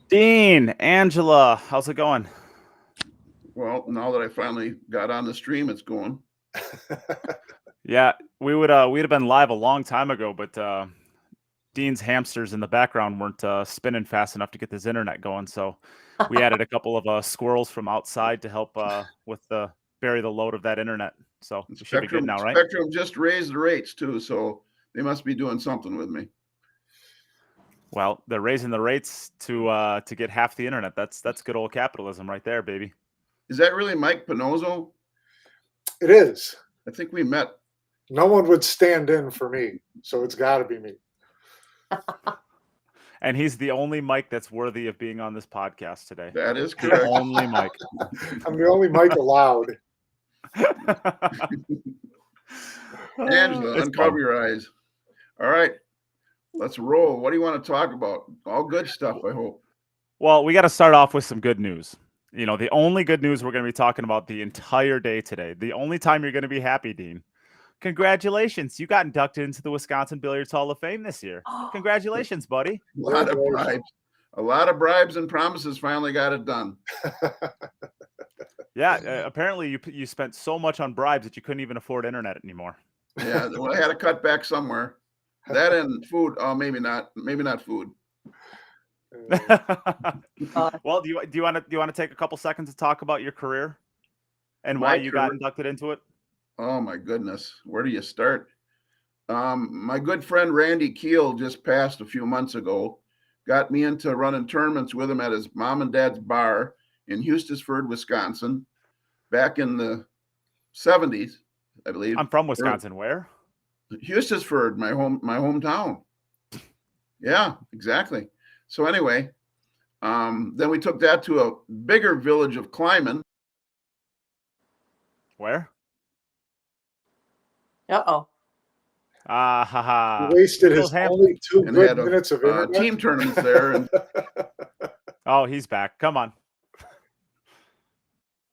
Dean, Angela, how's it going? Well, now that I finally got on the stream, it's going. Yeah, we'd have been live a long time ago, but Dean's hamsters in the background weren't spinning fast enough to get this internet going, so we added a couple of squirrels from outside to help with the bury the load of that internet. So we should be good now, right? Spectrum just raised the rates too, so they must be doing something with me. Well, they're raising the rates to get half the internet. That's good old capitalism right there, baby. Is that really Mike Panozzo? It is. I think we met. No one would stand in for me, so it's got to be me. And he's the only Mike that's worthy of being on this podcast today. That is correct. Only Mike. I'm the only Mike allowed. Angela, uncover your eyes. All right, let's roll. What do you want to talk about? All good stuff, I hope. Well, we got to start off with some good news. You know, the only good news we're going to be talking about the entire day today. The only time you're going to be happy, Dean. Congratulations. You got inducted into the Wisconsin Billiards Hall of Fame this year. Congratulations, buddy. A lot of bribes. A lot of bribes and promises finally got it done. Yeah, apparently you spent so much on bribes that you couldn't even afford internet anymore. Yeah, well, I had to cut back somewhere. That and food. Oh, maybe not. Maybe not food. Well, do you want to take a couple seconds to talk about your career and why you got inducted into it? Oh my goodness, where do you start? My good friend Randy Keel just passed a few months ago. Got me into running tournaments with him at his mom and dad's bar in Hustisford, Wisconsin, back in the 70s, I believe. I'm from Wisconsin. Where? Hustisford, my hometown. Yeah, exactly. So anyway, then we took that to a bigger village of Kleiman. Where? Uh-oh. Ha. He wasted his only 2 good minutes of internet. Team tournaments there. And oh, he's back. Come on.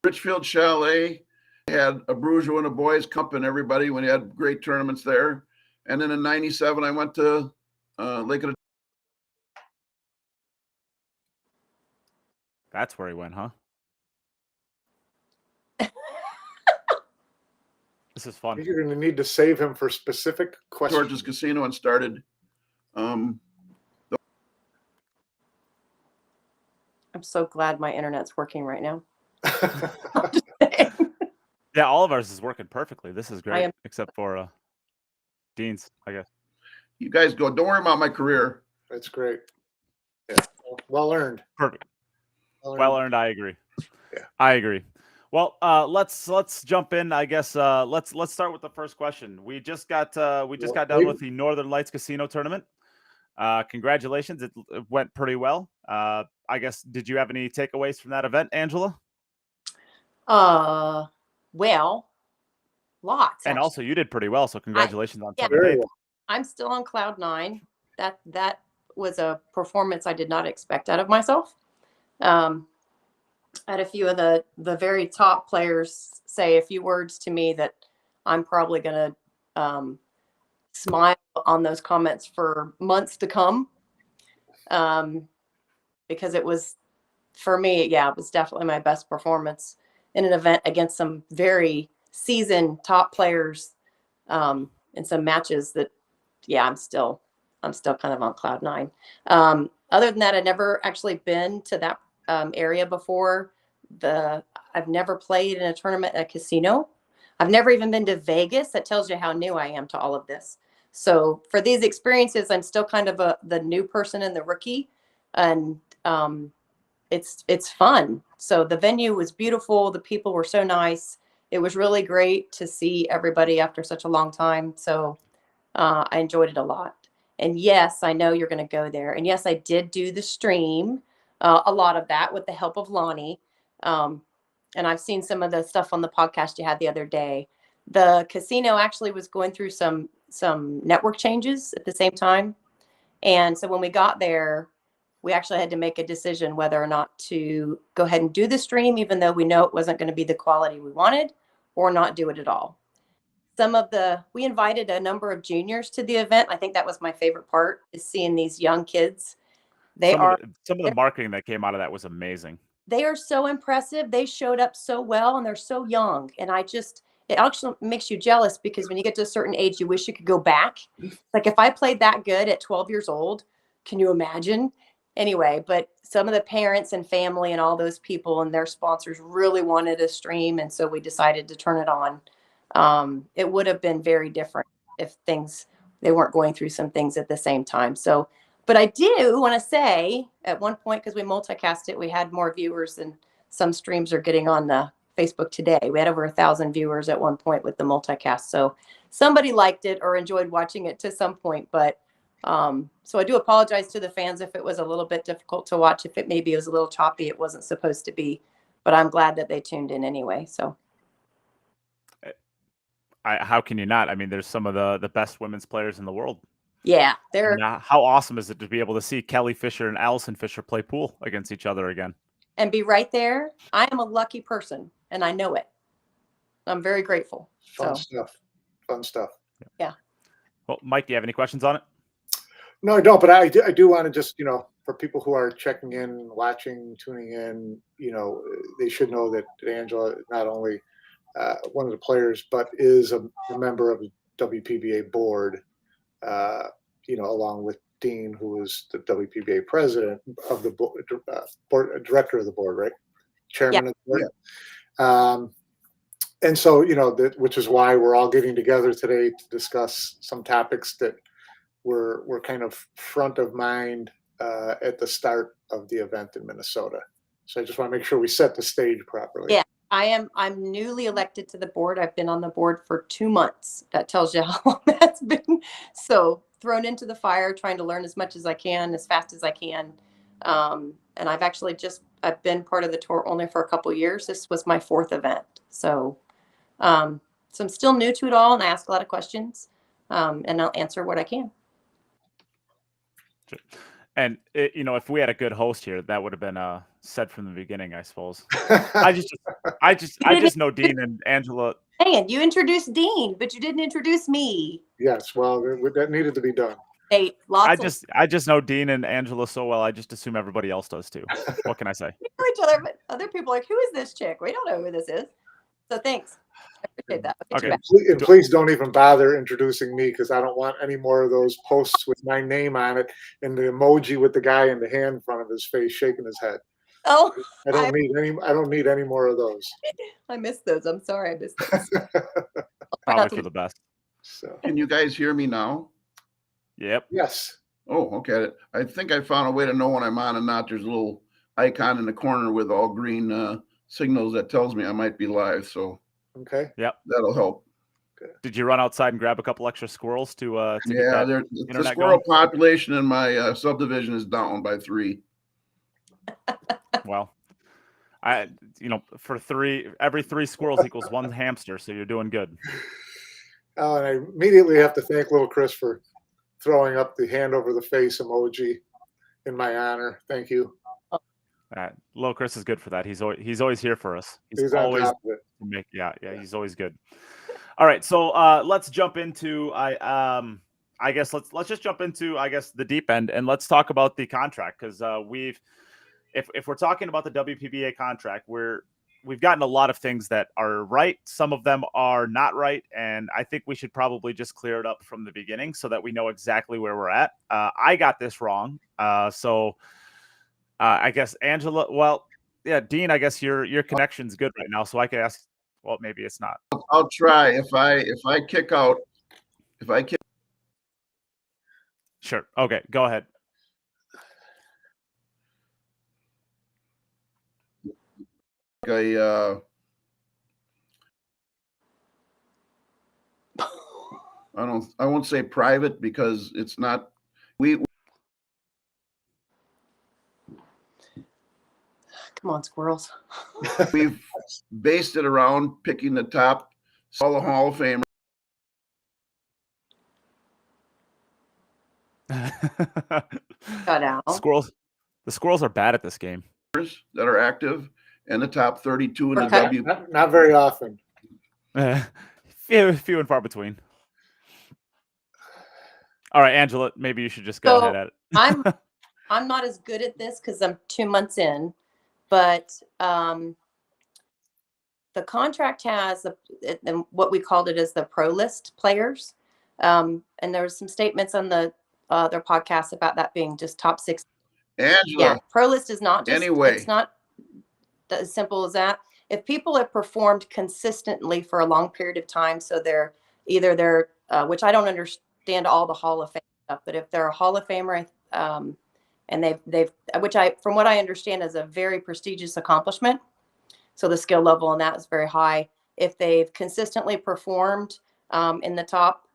Richfield Chalet had a Brujo and a boys cup and everybody when he had great tournaments there. And then in 97, I went to Lake of the. That's where he went, huh? This is fun. You're going to need to save him for specific questions. George's Casino and started. I'm so glad my internet's working right now. Yeah, all of ours is working perfectly. This is great, except for Dean's, I guess. You guys go. Don't worry about my career. That's great. Yeah. Well earned. Perfect. Well earned. I agree. Yeah, I agree. Well, let's jump in. I guess let's start with the first question. We just got done with the Northern Lights Casino tournament. Congratulations! It went pretty well. I guess, did you have any takeaways from that event, Angela? Well, lots. And actually. Also, you did pretty well. So congratulations on something. I'm still on cloud 9. That was a performance I did not expect out of myself. I had a few of the very top players say a few words to me that I'm probably going to smile on those comments for months to come. Because it was, for me, it was definitely my best performance in an event against some very seasoned top players in some matches that, I'm still kind of on cloud 9. Other than that, I'd never actually been to that area before. I've never played in a tournament at a casino. I've never even been to Vegas. That tells you how new I am to all of this. So for these experiences, I'm still kind of the new person and the rookie, and it's fun. So the venue was beautiful. The people were so nice. It was really great to see everybody after such a long time. So I enjoyed it a lot. And yes, I know you're going to go there. And yes, I did do the stream, a lot of that with the help of Lonnie. And I've seen some of the stuff on the podcast you had the other day. The casino actually was going through some network changes at the same time. And so when we got there, we actually had to make a decision whether or not to go ahead and do the stream, even though we know it wasn't going to be the quality we wanted, or not do it at all. We invited a number of juniors to the event. I think that was my favorite part, is seeing these young kids Some of the marketing that came out of that was amazing. They are so impressive. They showed up so well, and they're so young. And it actually makes you jealous, because when you get to a certain age, you wish you could go back. Like, if I played that good at 12 years old, can you imagine? Anyway, but some of the parents and family and all those people and their sponsors really wanted a stream. And so we decided to turn it on. It would have been very different if they weren't going through some things at the same time. So, but I do want to say, at one point, because we multicast it, we had more viewers than some streams are getting on the Facebook today. We had over 1,000 viewers at one point with the multicast. So somebody liked it or enjoyed watching it to some point. But so I do apologize to the fans if it was a little bit difficult to watch, if it maybe was a little choppy. It wasn't supposed to be, but I'm glad that they tuned in anyway. So. How can you not? I mean, there's some of the best women's players in the world. Yeah, they're. How awesome is it to be able to see Kelly Fisher and Allison Fisher play pool against each other again? And be right there. I am a lucky person, and I know it. I'm very grateful. Fun stuff. Yeah. Well, Mike, do you have any questions on it? No, I don't. But I do want to just, for people who are checking in, watching, tuning in, they should know that Angela is not only one of the players, but is a member of the WPBA board, along with Dean, who is the WPBA president of the board, director of the board, right? Chairman of the board. Yeah. And so, which is why we're all getting together today to discuss some topics that were kind of front of mind at the start of the event in Minnesota. So I just want to make sure we set the stage properly. Yeah. I'm newly elected to the board. I've been on the board for 2 months. That tells you how long that's been. So thrown into the fire, trying to learn as much as I can, as fast as I can. And I've been part of the tour only for a couple of years. This was my 4th event. So I'm still new to it all, and I ask a lot of questions, and I'll answer what I can. And if we had a good host here, that would have been said from the beginning, I suppose. I just know Dean and Angela. And you introduced Dean, but you didn't introduce me. Yes, well, that needed to be done. Hey, I just know Dean and Angela so well. I just assume everybody else does too. What can I say? We know each other, but other people are like, who is this chick? We don't know who this is. So thanks. I appreciate that. Okay. And please don't even bother introducing me, because I don't want any more of those posts with my name on it and the emoji with the guy in the hand in front of his face shaking his head. Oh, I don't need any more of those. I missed those. I'm sorry, I missed those. Probably for the best. So, Can you guys hear me now? Yep. yes. Oh, okay. I think I found a way to know when I'm on and not. There's a little icon in the corner with all green signals that tells me I might be live. So Okay. Yep. that'll help. Did you run outside and grab a couple extra squirrels to Yeah, get the squirrel population in my subdivision is down by 3. Well, every 3 squirrels equals 1 hamster, so you're doing good. Oh, and I immediately have to thank little Chris for throwing up the hand over the face emoji in my honor. Thank you. Little Chris is good for that. He's always here for us. He's always on top of it. he's always good. All right, so let's jump into I guess let's just jump into the deep end, and let's talk about the contract, because if we're talking about the WPBA contract, we've gotten a lot of things that are right. Some of them are not right, and I think we should probably just clear it up from the beginning so that we know exactly where we're at. I got this wrong, so I guess Angela. Well, yeah, Dean. I guess your connection's good right now, so I can ask. Well, maybe it's not. I'll try. If I kick out, Sure. Okay, go ahead. I won't say private, because it's not. Come on, squirrels. We've based it around picking the top, all the Hall of Famers. Got out. The squirrels are bad at this game. That are active, and the top 32 in the Okay. W. Not very often. Few and far between. All right, Angela, maybe you should just go ahead at it. I'm not as good at this because I'm 2 months in, but the contract has what we called it as the pro list players. And there was some statements on their podcast about that being just top 6. Angela. Yeah, pro list is not just, Anyway. it's not as simple as that. If people have performed consistently for a long period of time, so they're either which I don't understand all the Hall of Fame stuff, but if they're a Hall of Famer, and they've which from what I understand is a very prestigious accomplishment. So the skill level on that is very high. If they've consistently performed in the top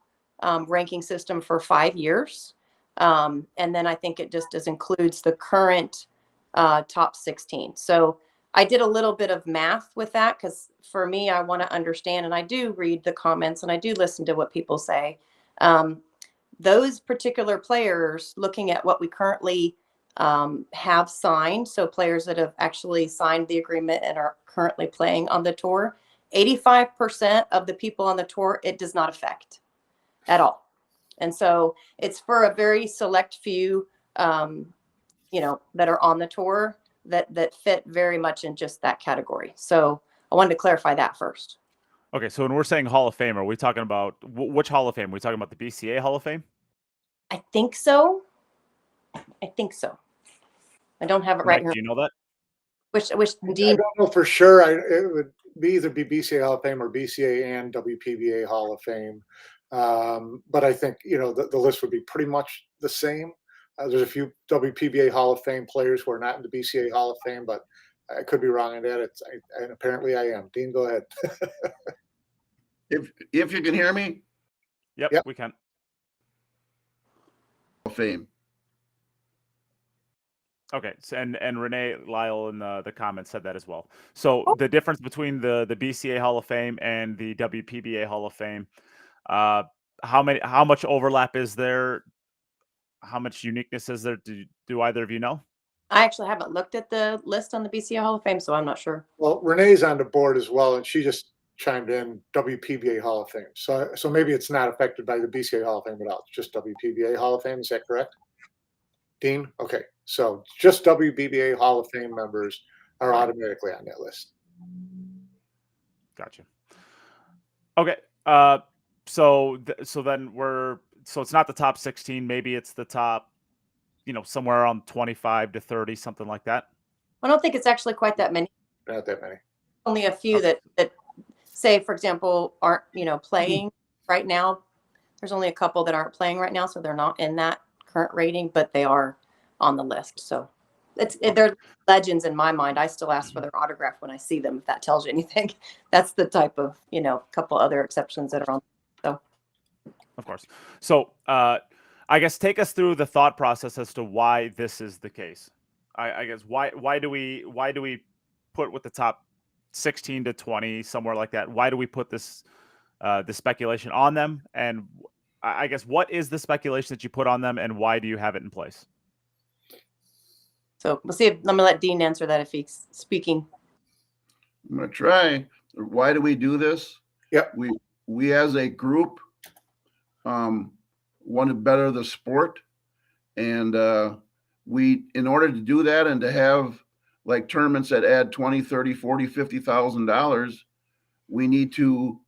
ranking system for 5 years, and then I think it just includes the current top 16. So I did a little bit of math with that because for me, I want to understand, and I do read the comments and I do listen to what people say. Those particular players, looking at what we currently have signed, so players that have actually signed the agreement and are currently playing on the tour, 85% of the people on the tour, it does not affect at all. And so it's for a very select few, that are on the tour that fit very much in just that category. So I wanted to clarify that first. Okay, so when we're saying Hall of Fame, are we talking about which Hall of Fame? Are we talking about the BCA Hall of Fame? I think so. I don't have it right Mike, here. do you know that? Which I Dean? don't know for sure. It would either be BCA Hall of Fame or BCA and WPBA Hall of Fame. But I think, the list would be pretty much the same. There's a few WPBA Hall of Fame players who are not in the BCA Hall of Fame, but I could be wrong on that. And apparently I am. Dean, go ahead. If you can hear me. Yep. We can. Fame. Okay, so, and Renee Lyle in the comments said that as well. So the difference between the BCA Hall of Fame and the WPBA Hall of Fame, how much overlap is there? How much uniqueness is there? Do either of you know? I actually haven't looked at the list on the BCA Hall of Fame, so I'm not sure. Well, Renee's on the board as well, and she just chimed in WPBA Hall of Fame. So maybe it's not affected by the BCA Hall of Fame at all. It's just WPBA Hall of Fame. Is that correct, Dean? Okay, so just WPBA Hall of Fame members are automatically on that list. Gotcha. Okay, so then it's not the top 16. Maybe it's the top, somewhere around 25 to 30, something like that. I don't think it's actually quite that many. Not that many. Only a few that say, for example, aren't playing right now. There's only a couple that aren't playing right now, so they're not in that current rating, but they are on the list. So they're legends in my mind. I still ask for their autograph when I see them, if that tells you anything. That's the type of couple other exceptions that are on. So, of course. So I guess take us through the thought process as to why this is the case. I guess why do we put with the top 16 to 20, somewhere like that? Why do we put this the speculation on them? And I guess what is the speculation that you put on them, and why do you have it in place? So we'll see. I'm going to let Dean answer that if he's speaking. I'm going to try. Why do we do this? Yep. We as a group want to better the sport, and in order to do that and to have like tournaments that add $20, $30, $40, $50,000, we need to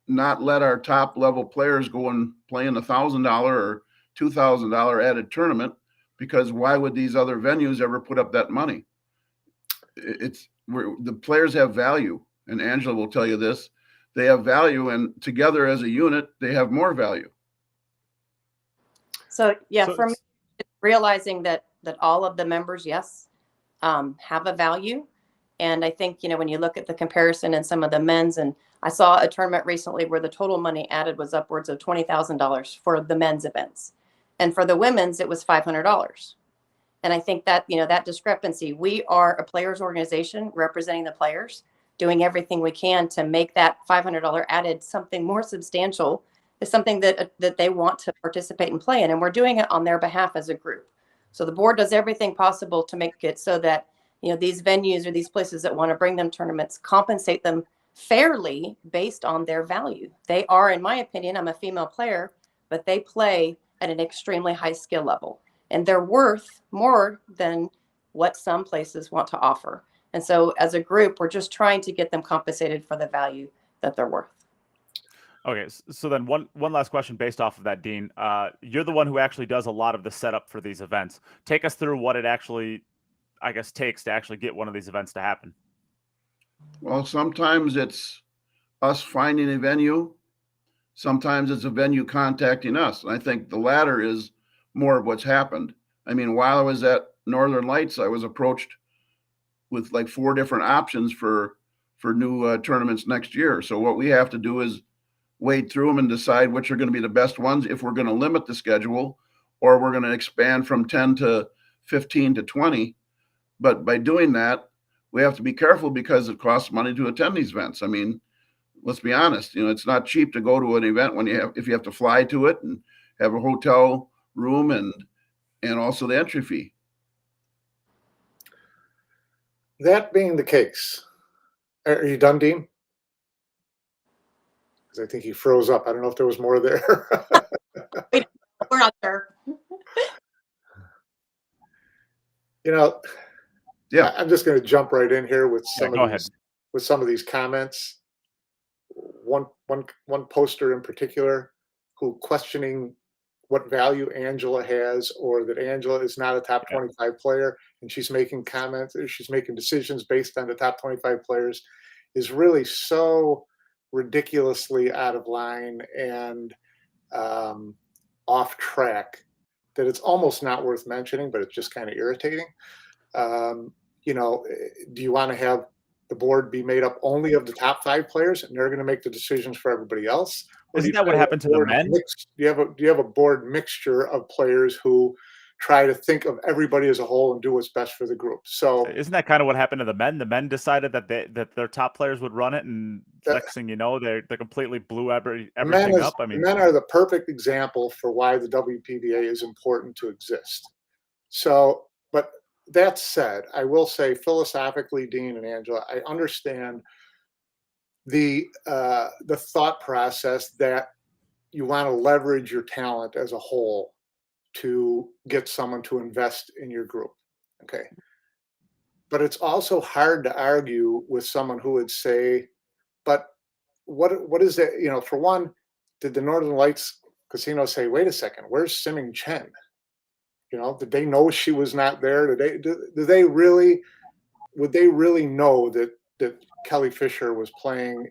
not let our top level players go and play in $1,000 or $2,000 added tournament, because why would these other venues ever put up that money? The players have value, and Angela will tell you this. They have value, and together as a unit, they have more value. So for me, realizing that all of the members, yes, have a value. And I think, when you look at the comparison in some of the men's, and I saw a tournament recently where the total money added was upwards of $20,000 for the men's events. And for the women's, it was $500. And I think that, that discrepancy, we are a players organization representing the players, doing everything we can to make that $500 added something more substantial, is something that they want to participate and play in. And we're doing it on their behalf as a group. So the board does everything possible to make it so that, these venues or these places that want to bring them tournaments compensate them fairly based on their value. They are, in my opinion, I'm a female player, but they play at an extremely high skill level. and they're worth more than what some places want to offer. And so as a group, we're just trying to get them compensated for the value that they're worth. Okay, so then one last question based off of that, Dean. You're the one who actually does a lot of the setup for these events. Take us through what it actually, I guess, takes to actually get one of these events to happen. Well, sometimes it's us finding a venue. Sometimes it's a venue contacting us. And I think the latter is more of what's happened. I mean, while I was at Northern Lights, I was approached with like 4 different options for new tournaments next year. So what we have to do is wade through them and decide which are going to be the best ones, if we're going to limit the schedule or we're going to expand from 10 to 15 to 20. But by doing that, we have to be careful because it costs money to attend these events. I mean, let's be honest, it's not cheap to go to an event if you have to fly to it and have a hotel room and also the entry fee. That being the case, are you done, Dean? Because I think he froze up. I don't know if there was more there. We're not sure. Yeah, I'm just going to jump right in here with some of these comments. One poster in particular who questioning what value Angela has, or that Angela is not a top 25 player and she's making comments, or she's making decisions based on the top 25 players, is really so ridiculously out of line and off track that it's almost not worth mentioning, but it's just kind of irritating. Do you want to have the board be made up only of the top 5 players and they're going to make the decisions for everybody else? Isn't that what happened to the men? Do you have a board mixture of players who try to think of everybody as a whole and do what's best for the group? So isn't that kind of what happened to the men? The men decided that their top players would run it, and next thing you know, they completely blew everything up. I mean, men are the perfect example for why the WPBA is important to exist. So, but that said, I will say philosophically, Dean and Angela, I understand the thought process that you want to leverage your talent as a whole to get someone to invest in your group. Okay. But it's also hard to argue with someone who would say, but what is that? For one, did the Northern Lights Casino say, wait a second, where's Simming Chen? Did they know she was not there? Would they really know that Kelly Fisher was playing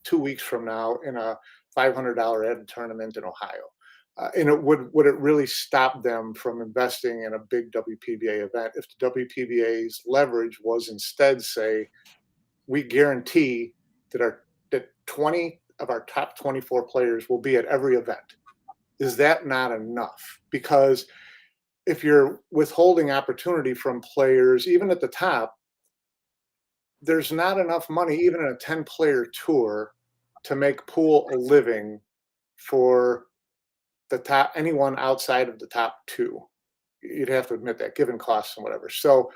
2 weeks from now in a $500 Ed tournament in Ohio? And would it really stop them from investing in a big WPBA event if the WPBA's leverage was instead say, we guarantee that 20 of our top 24 players will be at every event? Is that not enough? Because if you're withholding opportunity from players, even at the top, there's not enough money, even in a 10-player tour, to make pool a living for the top, anyone outside of the top 2. You'd have to admit that, given costs and whatever. So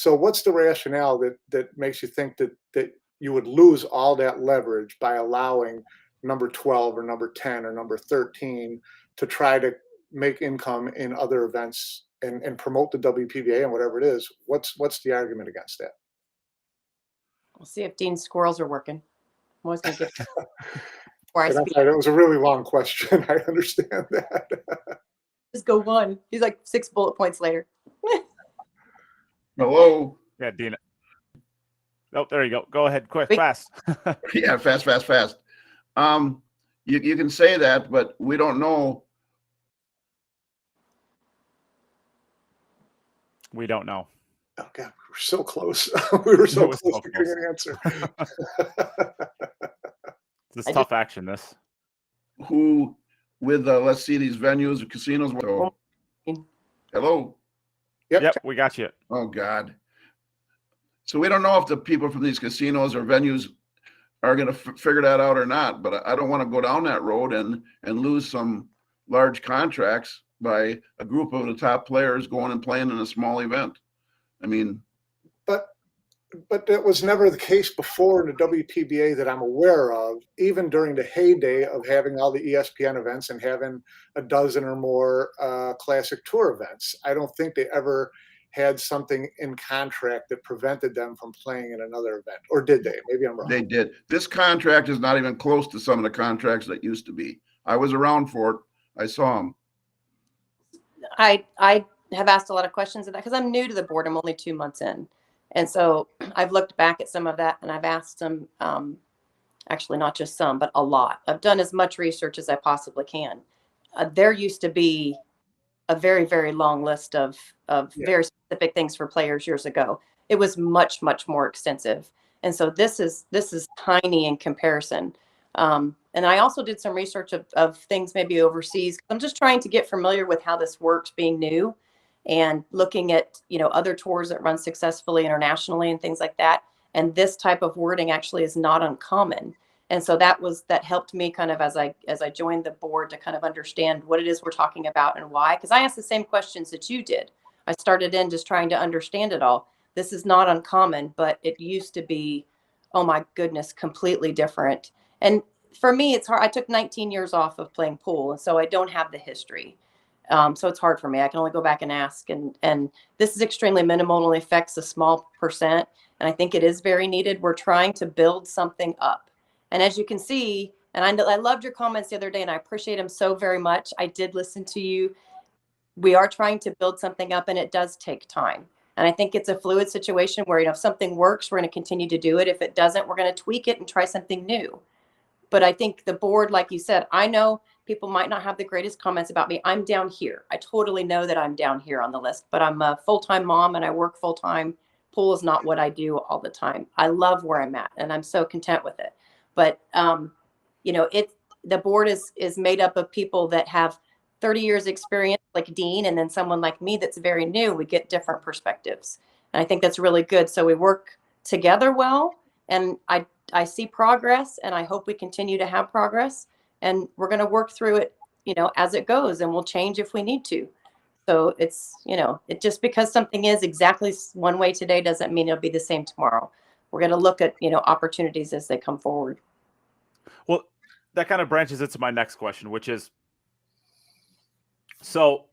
what's the rationale that makes you think that you would lose all that leverage by allowing number 12 or number 10 or number 13 to try to make income in other events and promote the WPBA and whatever it is? What's the argument against that? We'll see if Dean's squirrels are working. I'm always going to get That was a really long question. I understand that. Just go one. He's like 6 bullet points later. Hello. Yeah, Dean. Oh, there you go. Go ahead, quick, Wait. fast. Yeah, fast. You can say that, but we don't know. We don't know. Oh God, we were so close. We were so close so to getting an answer. This is tough action. This. Who with let's see these venues or casinos. Hello. Yep, we got you. Oh God. So we don't know if the people from these casinos or venues are going to figure that out or not. But I don't want to go down that road and lose some large contracts by a group of the top players going and playing in a small event. I mean, but But that was never the case before in the WPBA that I'm aware of, even during the heyday of having all the ESPN events and having a dozen or more classic tour events. I don't think they ever had something in contract that prevented them from playing in another event. Or did they? Maybe I'm wrong. They did. This contract is not even close to some of the contracts that used to be. I was around for it. I saw them. I have asked a lot of questions of that because I'm new to the board. I'm only 2 months in. And so I've looked back at some of that and I've asked them, actually not just some, but a lot. I've done as much research as I possibly can. There used to be a very, very long list of very specific things for players years ago. It was much, much more extensive. And so this is tiny in comparison. And I also did some research of things maybe overseas. I'm just trying to get familiar with how this works being new and looking at, other tours that run successfully internationally and things like that. And this type of wording actually is not uncommon. And so that helped me kind of as I joined the board to kind of understand what it is we're talking about and why. Because I asked the same questions that you did. I started in just trying to understand it all. This is not uncommon, but it used to be, oh my goodness, completely different. And for me, it's hard. I took 19 years off of playing pool, and so I don't have the history. So it's hard for me. I can only go back and ask. And this is extremely minimal, only affects a small percent. And I think it is very needed. We're trying to build something up. And as you can see, and I loved your comments the other day, and I appreciate them so very much. I did listen to you. We are trying to build something up, and it does take time. And I think it's a fluid situation where, if something works, we're going to continue to do it. If it doesn't, we're going to tweak it and try something new. But I think the board, like you said, I know people might not have the greatest comments about me. I'm down here. I totally know that I'm down here on the list, but I'm a full-time mom and I work full-time. Pool is not what I do all the time. I love where I'm at and I'm so content with it. But, the board is made up of people that have 30 years experience, like Dean, and then someone like me that's very new. We get different perspectives. And I think that's really good. So we work together well. And I see progress, and I hope we continue to have progress. And we're going to work through it, as it goes, and we'll change if we need to. So it's, it just because something is exactly one way today doesn't mean it'll be the same tomorrow. We're going to look at, opportunities as they come forward. Well, that kind of branches into my next question, which is, so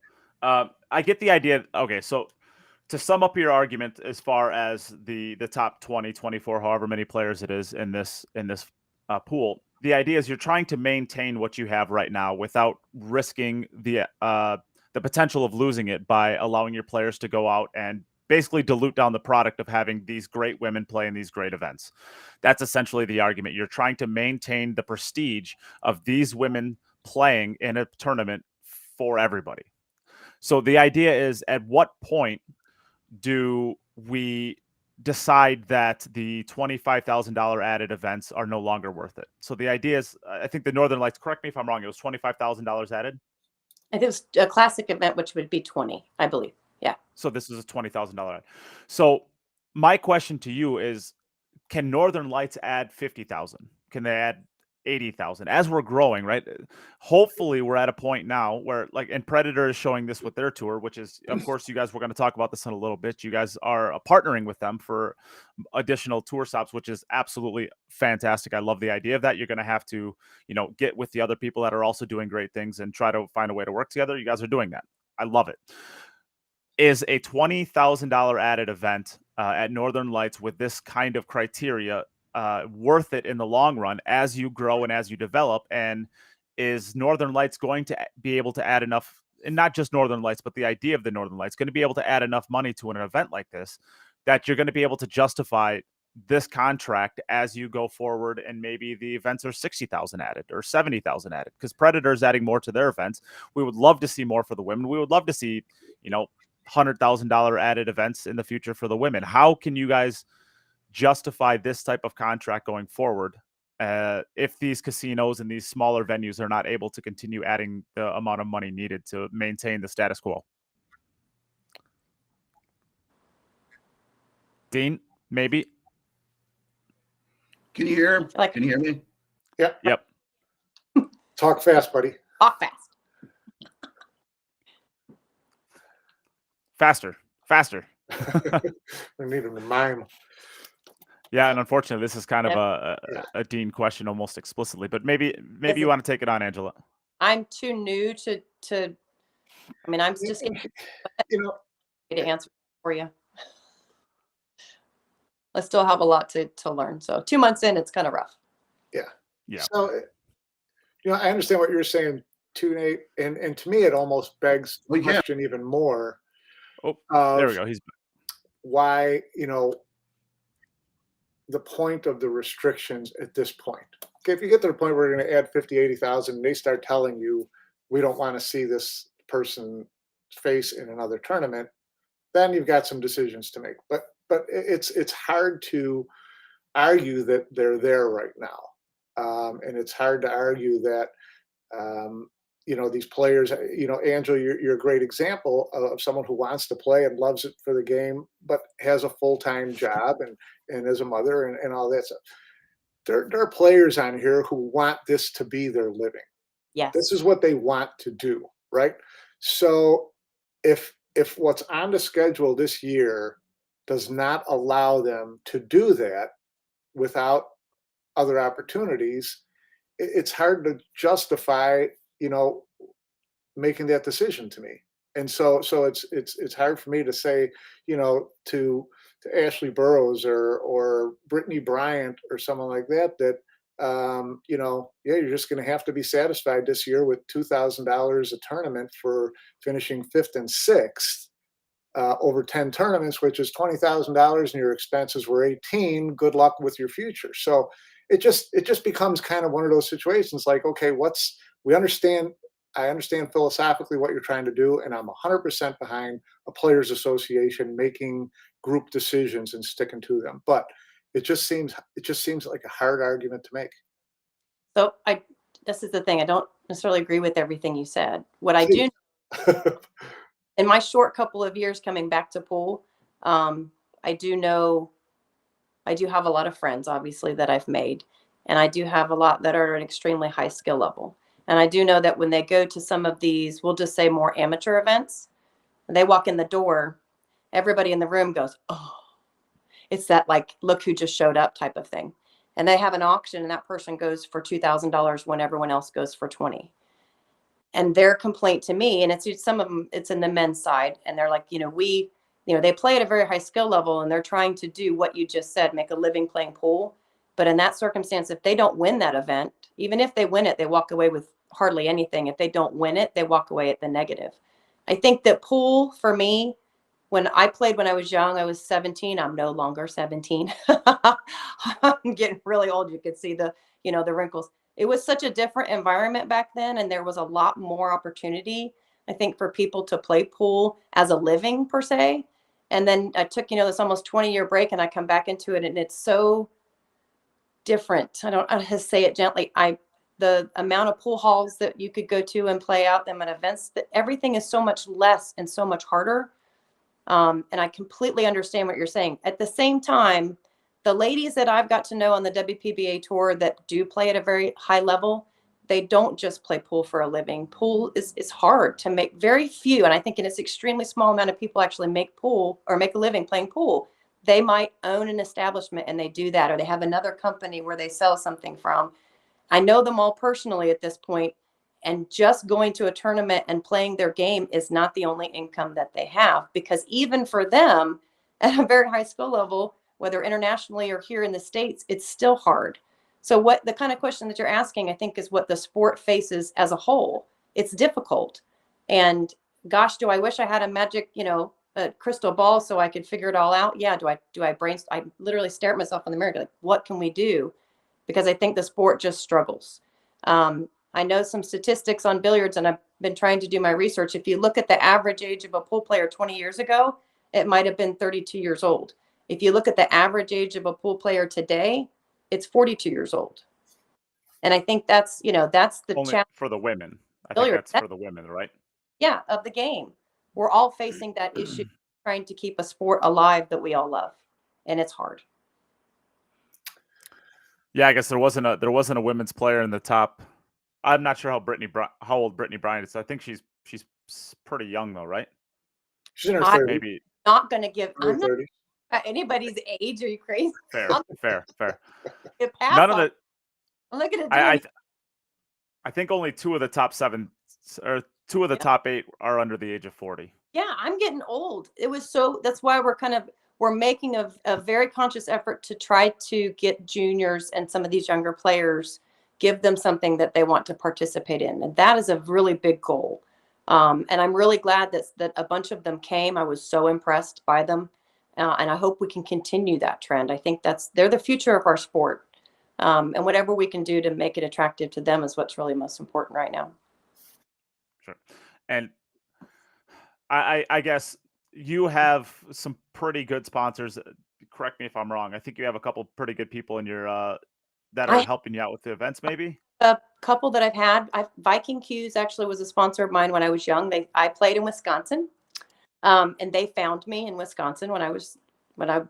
I get the idea. Okay, so to sum up your argument as far as the top 20, 24, however many players it is in this pool, the idea is you're trying to maintain what you have right now without risking the potential of losing it by allowing your players to go out and basically dilute down the product of having these great women play in these great events. That's essentially the argument. You're trying to maintain the prestige of these women playing in a tournament for everybody. So the idea is, at what point do we decide that the $25,000 added events are no longer worth it? So the idea is, I think the Northern Lights, correct me if I'm wrong, it was $25,000 added? I think it was a classic event, which would be 20, I believe. Yeah. So this is a $20,000 ad. So my question to you is, can Northern Lights add 50,000? Can they add 80,000 as we're growing, right? Hopefully we're at a point now where, like, and Predator is showing this with their tour, which is, of course, you guys, we're going to talk about this in a little bit. You guys are partnering with them for additional tour stops, which is absolutely fantastic. I love the idea of that. You're going to have to, get with the other people that are also doing great things and try to find a way to work together. You guys are doing that. I love it. Is a $20,000 added event at Northern Lights with this kind of criteria worth it in the long run as you grow and as you develop? And is Northern Lights going to be able to add enough, and not just Northern Lights, but the idea of the Northern Lights, going to be able to add enough money to an event like this that you're going to be able to justify this contract as you go forward, and maybe the events are 60,000 added or 70,000 added, because Predator's adding more to their events. We would love to see more for the women. We would love to see, $100,000 added events in the future for the women. How can you guys justify this type of contract going forward if these casinos and these smaller venues are not able to continue adding the amount of money needed to maintain the status quo? Dean, maybe. Can you hear? Can you hear me? Yeah. Yep. Talk fast, buddy. Talk fast. Faster. We need him to mime. Yeah, and unfortunately, this is kind of Yeah. a Dean question almost explicitly, but maybe you want to take it on, Angela. I'm too new to. I mean, I'm just getting You know, to answer for you. I still have a lot to learn. So 2 months in, it's kind of rough. yeah. Yeah. So, I understand what you're saying too, Nate, and to me, it almost begs the We can't. question even more Oh, there we of go. He's why, the point of the restrictions at this point. Okay, if you get to the point where you're going to add 50, 80,000, and they start telling you, we don't want to see this person face in another tournament, then you've got some decisions to make. But it's hard to argue that they're there right now, and it's hard to argue that these players. Angela, you're a great example of someone who wants to play and loves it for the game, but has a full-time job and is a mother and all that stuff. There are players on here who want this to be their living. Yes. This is what they want to do, right? So if what's on the schedule this year does not allow them to do that without other opportunities, it's hard to justify, making that decision to me. And so it's hard for me to say, to Ashley Burroughs or Brittany Bryant or someone like that, you're just going to have to be satisfied this year with $2,000 a tournament for finishing 5th and 6th over 10 tournaments, which is $20,000, and your expenses were 18. Good luck with your future. So it just becomes kind of one of those situations like, okay, I understand philosophically what you're trying to do, and I'm 100% behind a players association making group decisions and sticking to them. But it just seems like a hard argument to make. So this is the thing. I don't necessarily agree with everything you said. What I do in my short couple of years coming back to pool, I do have a lot of friends, obviously, that I've made, and I do have a lot that are at an extremely high skill level. And I do know that when they go to some of these, we'll just say more amateur events, and they walk in the door, everybody in the room goes, "Oh, it's that like, look who just showed up" type of thing. And they have an auction, and that person goes for $2,000 when everyone else goes for 20. And their complaint to me, and it's some of them, it's in the men's side, and they're like, they play at a very high skill level, and they're trying to do what you just said, make a living playing pool. But in that circumstance, if they don't win that event, even if they win it, they walk away with hardly anything. If they don't win it, they walk away at the negative. I think that pool for me, when I played when I was young, I was 17. I'm no longer 17. I'm getting really old. You could see the wrinkles. It was such a different environment back then, and there was a lot more opportunity, I think, for people to play pool as a living per se. And then I took, this almost 20-year break, and I come back into it, and it's so different. I don't know how to say it gently. The amount of pool halls that you could go to and play out them at events, that everything is so much less and so much harder. And I completely understand what you're saying. At the same time, the ladies that I've got to know on the WPBA tour that do play at a very high level, they don't just play pool for a living. Pool is hard to make. Very few, and I think in an extremely small amount of people actually make pool or make a living playing pool. They might own an establishment and they do that, or they have another company where they sell something from. I know them all personally at this point, and just going to a tournament and playing their game is not the only income that they have, because even for them at a very high skill level, whether internationally or here in the States, it's still hard. So what the kind of question that you're asking, I think, is what the sport faces as a whole. It's difficult. And gosh, do I wish I had a magic, a crystal ball so I could figure it all out? Yeah. Do I I literally stare at myself in the mirror, like, what can we do? Because I think the sport just struggles. I know some statistics on billiards, and I've been trying to do my research. If you look at the average age of a pool player 20 years ago, it might have been 32 years old. If you look at the average age of a pool player today, it's 42 years old. And I think that's the only challenge for the women. I think billiards. that's for the women, right? Yeah, of the game. We're all facing that issue, trying to keep a sport alive that we all love, and it's hard. Yeah, I guess there wasn't a women's player in the top. I'm not sure how old Brittany Bryant is. I think she's pretty young though, right? She's in her 30s. Maybe Not going to give. Early I'm not 30s. At anybody's age. Are you crazy? Fair, I'll fair. get past None of on the. it. Look at it. I think only 2 of the top 7 or 2 of the top 8 are under the age of 40. Yeah, I'm getting old. That's why we're making a very conscious effort to try to get juniors and some of these younger players, give them something that they want to participate in. And that is a really big goal. And I'm really glad that a bunch of them came. I was so impressed by them. And I hope we can continue that trend. I think they're the future of our sport. And whatever we can do to make it attractive to them is what's really most important right now. Sure. And I guess you have some pretty good sponsors. Correct me if I'm wrong. I think you have a couple pretty good people in your that are helping you out with the events, maybe. A couple that I've had. Viking Q's actually was a sponsor of mine when I was young. I played in Wisconsin, and they found me in Wisconsin when I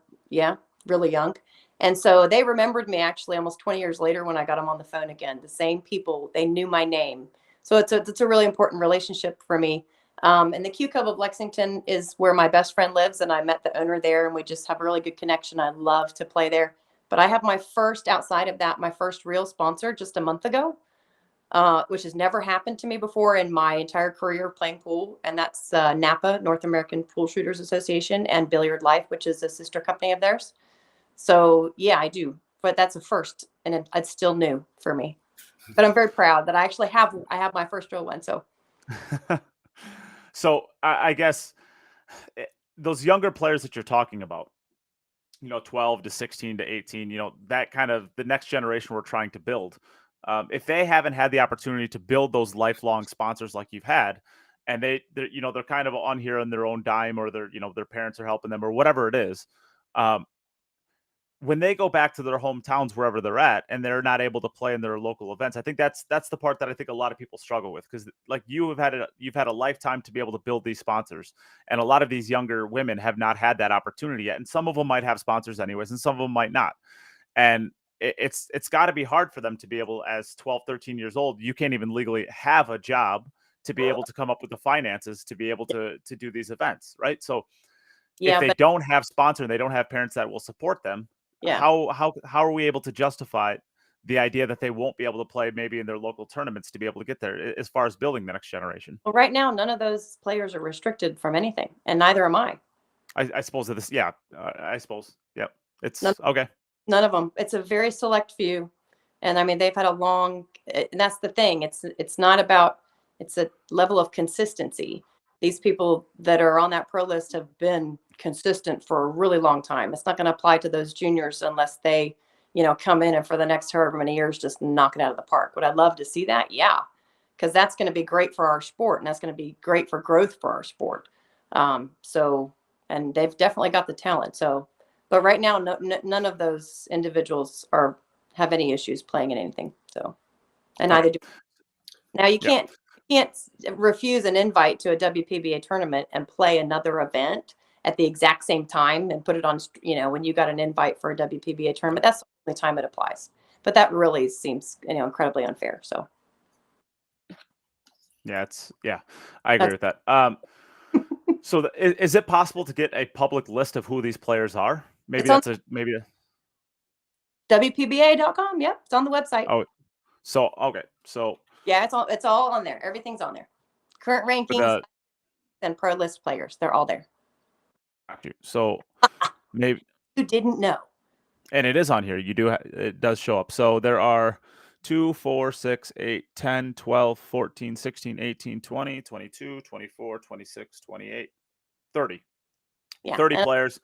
really young. And so they remembered me actually almost 20 years later when I got them on the phone again. The same people, they knew my name. So it's a really important relationship for me. And the Q Club of Lexington is where my best friend lives, and I met the owner there, and we just have a really good connection. I love to play there. But I have my first real sponsor just a month ago, which has never happened to me before in my entire career playing pool. And that's NAPA, North American Pool Shooters Association, and Billiard Life, which is a sister company of theirs. So yeah, I do. But that's a first, and it's still new for me. But I'm very proud that I actually have my first real one. So. So I guess those younger players that you're talking about, 12 to 16 to 18, that kind of the next generation we're trying to build. If they haven't had the opportunity to build those lifelong sponsors like you've had, and they're kind of on here on their own dime, or their parents are helping them, or whatever it is, when they go back to their hometowns, wherever they're at, and they're not able to play in their local events, I think that's the part that I think a lot of people struggle with, because like you've had a lifetime to be able to build these sponsors, and a lot of these younger women have not had that opportunity yet, and some of them might have sponsors anyways, and some of them might not, and it's got to be hard for them to be able, as 12, 13 years old, you can't even legally have a job to be able to come up with the finances to be able to do these events, right? So if they don't have sponsor and they don't have parents that will support them, how are we able to justify the idea that they won't be able to play maybe in their local tournaments to be able to get there, as far as building the next generation? Well, right now, none of those players are restricted from anything, and neither am I. I suppose that I suppose. Yep. It's okay. None of them. It's a very select few. And I mean, they've had and that's the thing. It's not about, it's a level of consistency. These people that are on that pro list have been consistent for a really long time. It's not going to apply to those juniors unless they, come in and for the next however many years, just knock it out of the park. Would I love to see that? Yeah. Because that's going to be great for our sport, and that's going to be great for growth for our sport. And they've definitely got the talent. So, but right now, none of those individuals have any issues playing in anything. So, and neither do. Now you can't refuse an invite to a WPBA tournament and play another event at the exact same time and put it on, when you got an invite for a WPBA tournament. That's the only time it applies. But that really seems, incredibly unfair. So. I agree with that. So is it possible to get a public list of who these players are? Maybe WPBA.com. Yep. It's on the website. Oh, so, okay. So yeah, it's all on there. Everything's on there. Current rankings and pro list players. They're all there. So maybe you didn't know. And it is on here. It does show up. So there are 2, 4, 6, 8, 10, 12, 14, 16, 18, 20, 22, 24, 26, 28, 30. Yeah. 30 players.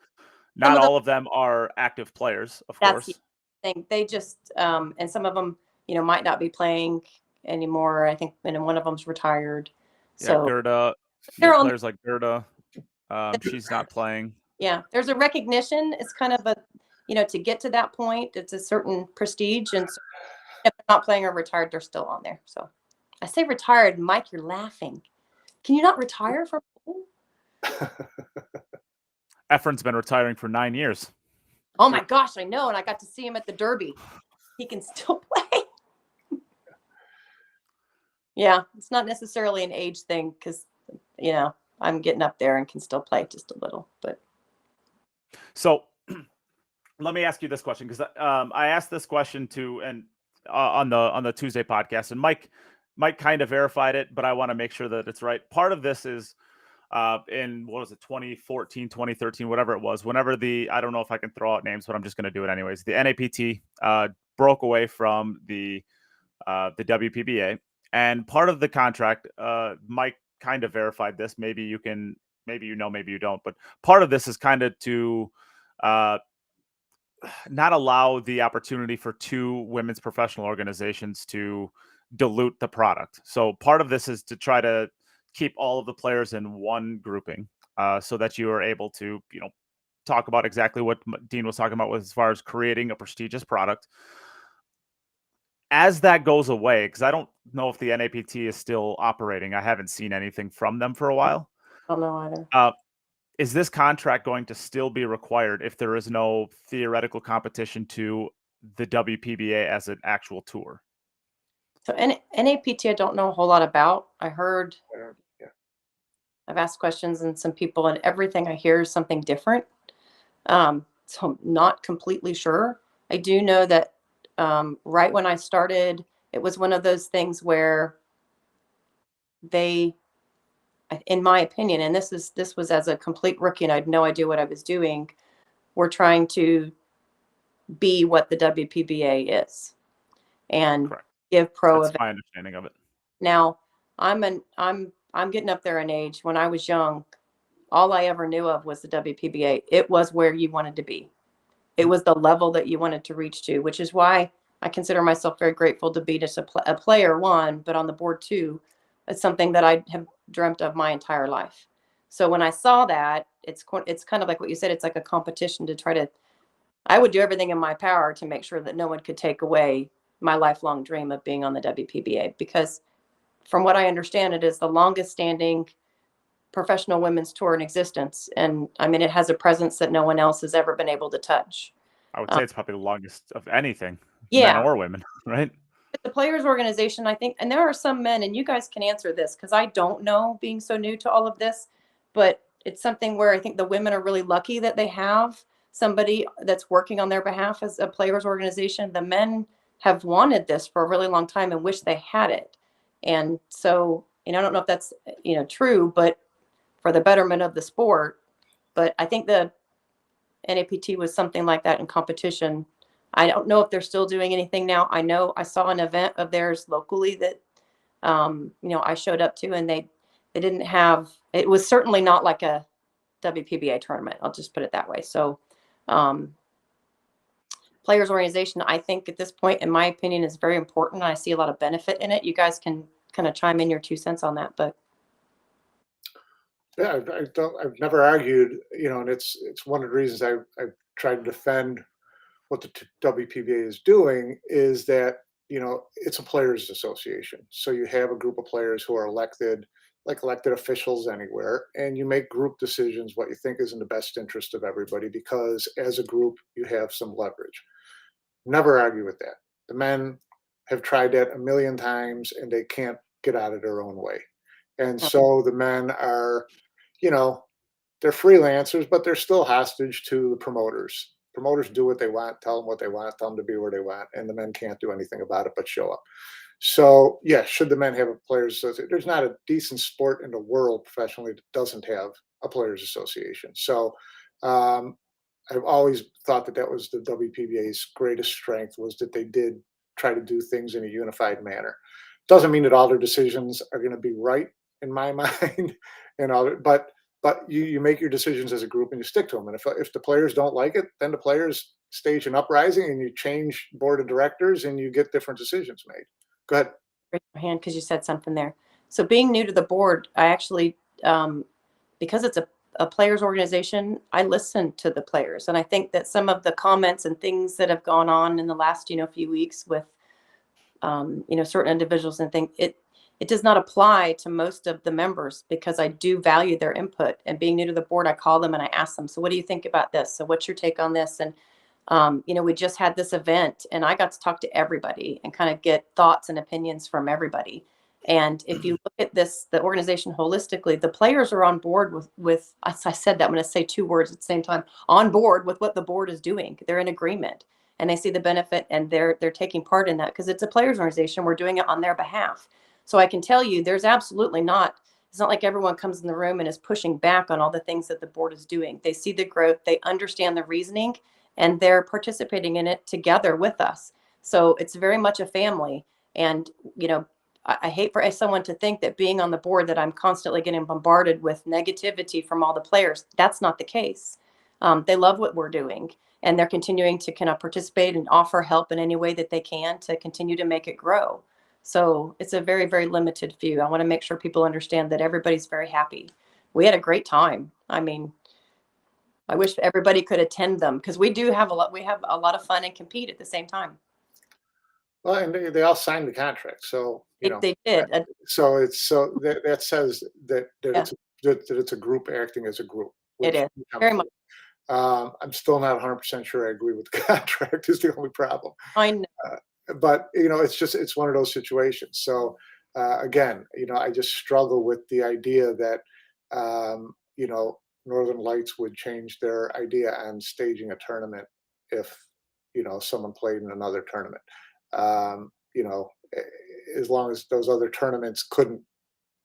Not all of them are active players, of course. That's the thing. They just, and some of them, might not be playing anymore. I think, and one of them's retired. So yeah, Gerda. Players like Gerda. She's not playing. Yeah. There's a recognition. It's kind of a, to get to that point, it's a certain prestige. And so if they're not playing or retired, they're still on there. So I say retired, Mike, you're laughing. Can you not retire from pool? Efren's been retiring for 9 years. Oh my gosh, I know. And I got to see him at the Derby. He can still play. Yeah, it's not necessarily an age thing because, I'm getting up there and can still play just a little. But So let me ask you this question, because I asked this question to and on the Tuesday podcast, and Mike kind of verified it, but I want to make sure that it's right. Part of this is in, what was it, 2014, 2013, whatever it was, whenever I don't know if I can throw out names, but I'm just going to do it anyways. The NAPT broke away from the WPBA, and part of the contract, Mike kind of verified this. Maybe you can, maybe you know, maybe you don't, but part of this is kind of to not allow the opportunity for two women's professional organizations to dilute the product. So part of this is to try to keep all of the players in one grouping, so that you are able to, talk about exactly what Dean was talking about as far as creating a prestigious product. As that goes away, because I don't know if the NAPT is still operating. I haven't seen anything from them for a while. I don't know either. Is this contract going to still be required if there is no theoretical competition to the WPBA as an actual tour? So NAPT, I don't know a whole lot about. I heard, I've asked questions and some people, and everything I hear is something different. So I'm not completely sure. I do know that right when I started, it was one of those things where they, in my opinion, and this was as a complete rookie and I had no idea what I was doing, were trying to be what the WPBA is and Correct. give pro That's events. my understanding of it. Now, I'm getting up there in age. When I was young, all I ever knew of was the WPBA. It was where you wanted to be. It was the level that you wanted to reach to, which is why I consider myself very grateful to be just a player, one, but on the board, two. It's something that I have dreamt of my entire life. So when I saw that, it's kind of like what you said. It's like a competition to try to, I would do everything in my power to make sure that no one could take away my lifelong dream of being on the WPBA, because from what I understand, it is the longest standing professional women's tour in existence. And I mean, it has a presence that no one else has ever been able to touch. I would say it's probably the longest of anything, Yeah. men or women, right? The players organization, I think, and there are some men, and you guys can answer this because I don't know, being so new to all of this, but it's something where I think the women are really lucky that they have somebody that's working on their behalf as a players organization. The men have wanted this for a really long time and wish they had it. And so, I don't know if that's, true, but for the betterment of the sport. But I think the NAPT was something like that in competition. I don't know if they're still doing anything now. I know I saw an event of theirs locally that, I showed up to, and they didn't have, it was certainly not like a WPBA tournament. I'll just put it that way. So, players organization, I think at this point, in my opinion, is very important. I see a lot of benefit in it. You guys can kind of chime in your 2 cents on that, but. Yeah, I've never argued, and it's one of the reasons I've tried to defend what the WPBA is doing, is that, it's a players association. So you have a group of players who are elected, like elected officials anywhere, and you make group decisions, what you think is in the best interest of everybody, because as a group, you have some leverage. Never argue with that. The men have tried that a million times and they can't get out of their own way. And so the men are, they're freelancers, but they're still hostage to the promoters. Promoters do what they want, tell them what they want, tell them to be where they want, and the men can't do anything about it but show up. So, yeah, should the men have a players association? There's not a decent sport in the world professionally that doesn't have a players association. So, I've always thought that was the WPBA's greatest strength, was that they did try to do things in a unified manner. Doesn't mean that all their decisions are going to be right in my mind, but you make your decisions as a group and you stick to them. And if the players don't like it, then the players stage an uprising and you change board of directors and you get different decisions made. Go ahead. Raise your hand because you said something there. So being new to the board, I actually, because it's a players organization, I listen to the players. And I think that some of the comments and things that have gone on in the last, few weeks with, certain individuals and things, it does not apply to most of the members, because I do value their input. And being new to the board, I call them and I ask them, so what do you think about this? So what's your take on this? And, we just had this event and I got to talk to everybody and kind of get thoughts and opinions from everybody. And if you look at the organization holistically, the players are on board with, as I said that, I'm going to say two words at the same time, on board with what the board is doing. They're in agreement and they see the benefit, and they're taking part in that because it's a players organization. We're doing it on their behalf. So I can tell you there's absolutely not, it's not like everyone comes in the room and is pushing back on all the things that the board is doing. They see the growth, they understand the reasoning, and they're participating in it together with us. So it's very much a family. And, I hate for someone to think that being on the board that I'm constantly getting bombarded with negativity from all the players. That's not the case. They love what we're doing, and they're continuing to kind of participate and offer help in any way that they can to continue to make it grow. So it's a very, very limited few. I want to make sure people understand that everybody's very happy. We had a great time. I mean, I wish everybody could attend them because we have a lot of fun and compete at the same time. Well, and they all signed the contract, so They did. So that says that Yeah. it's a group acting as a group. It is very much. I'm still not 100% sure I agree with the contract. Is the only problem. I know. But it's one of those situations. So again, I just struggle with the idea that Northern Lights would change their idea on staging a tournament if someone played in another tournament. As long as those other tournaments couldn't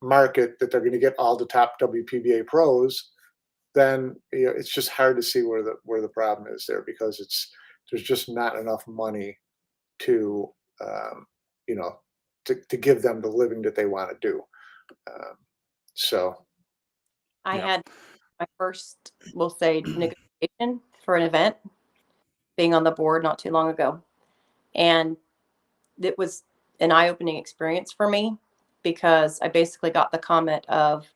market that they're going to get all the top WPBA pros, then it's just hard to see where the problem is there, because there's just not enough money to to give them the living that they want to do. I had my first, we'll say, negotiation for an event, being on the board not too long ago. And it was an eye-opening experience for me, because I basically got the comment of,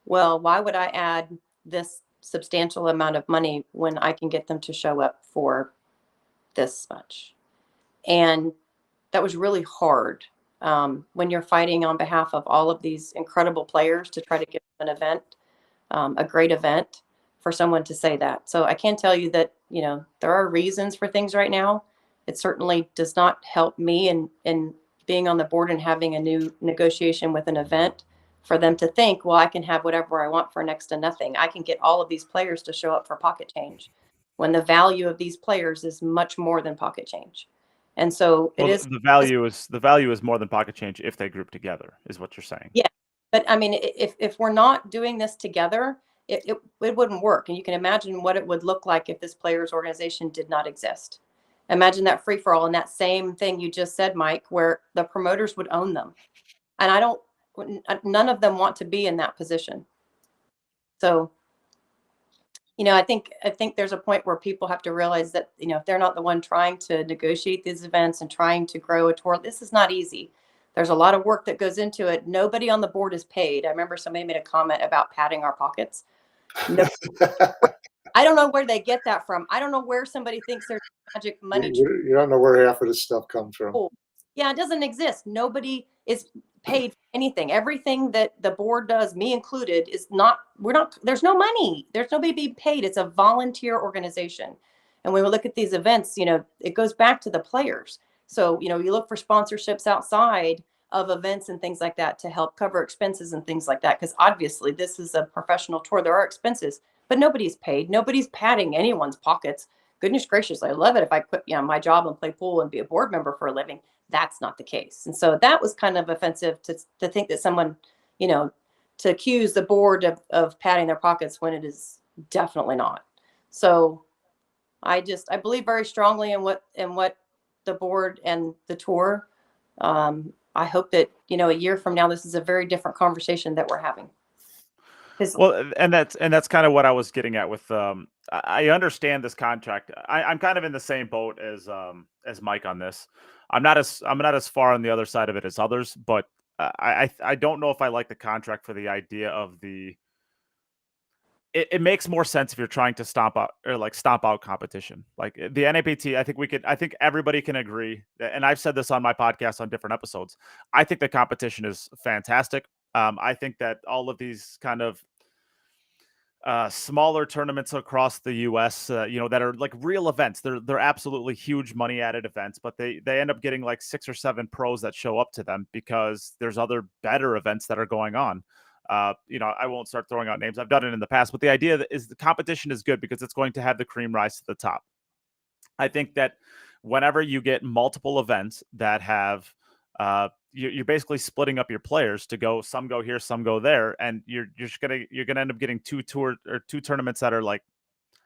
well, why would I add this substantial amount of money when I can get them to show up for this much? And that was really hard when you're fighting on behalf of all of these incredible players to try to give them an event, a great event, for someone to say that. So I can tell you that, there are reasons for things right now. It certainly does not help me in being on the board and having a new negotiation with an event for them to think, well, I can have whatever I want for next to nothing. I can get all of these players to show up for pocket change, when the value of these players is much more than pocket change. And so the value is more than pocket change if they group together, is what you're saying. Yeah. But I mean, if we're not doing this together, it wouldn't work. And you can imagine what it would look like if this players organization did not exist. Imagine that free for all, and that same thing you just said, Mike, where the promoters would own them. And none of them want to be in that position. So, I think there's a point where people have to realize that, if they're not the one trying to negotiate these events and trying to grow a tour, this is not easy. There's a lot of work that goes into it. Nobody on the board is paid. I remember somebody made a comment about padding our pockets. No, I don't know where they get that from. I don't know where somebody thinks there's magic money. You don't know where half of this stuff comes from. Yeah, it doesn't exist. Nobody is paid for anything. Everything that the board does, me included, there's no money. There's nobody being paid. It's a volunteer organization. And when we look at these events, it goes back to the players. So, you look for sponsorships outside of events and things like that to help cover expenses and things like that. Because obviously this is a professional tour. There are expenses, but nobody's paid. Nobody's padding anyone's pockets. Goodness gracious, I love it if I quit my job and play pool and be a board member for a living. That's not the case. And so that was kind of offensive to think that someone, to accuse the board of padding their pockets when it is definitely not. So I believe very strongly in what the board and the tour. I hope that, a year from now, this is a very different conversation that we're having. Well, and that's kind of what I was getting at with, I understand this contract. I'm kind of in the same boat as Mike on this. I'm not as far on the other side of it as others, but I don't know if I like the contract for the idea of it makes more sense if you're trying to stomp out competition. Like the NAPT, I think everybody can agree, and I've said this on my podcast on different episodes. I think the competition is fantastic. I think that all of these kind of smaller tournaments across the U.S. That are like real events. They're absolutely huge money added events, but they end up getting like 6 or 7 pros that show up to them because there's other better events that are going on. I won't start throwing out names. I've done it in the past, but the idea is the competition is good because it's going to have the cream rise to the top. I think that whenever you get multiple events that have you're basically splitting up your players to go, some go here, some go there, and you're gonna end up getting two tournaments that are like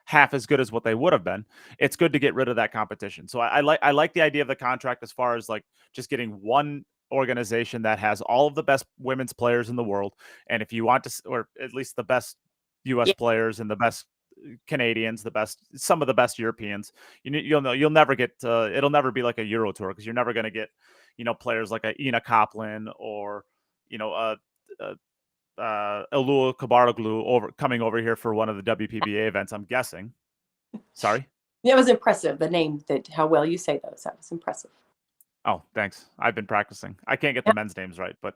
half as good as what they would have been. It's good to get rid of that competition. So I like the idea of the contract as far as like just getting one organization that has all of the best women's players in the world, and if you want to, or at least the best U.S. players and the best Canadians, some of the best Europeans. You'll never get. It'll never be like a Euro Tour because you're never going to get, players like a Ina Coplin or, Alua Kabaroglu coming over here for one of the WPBA events. I'm guessing. Sorry. It was impressive. The name, how well you say those. That was impressive. Oh, thanks. I've been practicing. I can't get the men's names right, but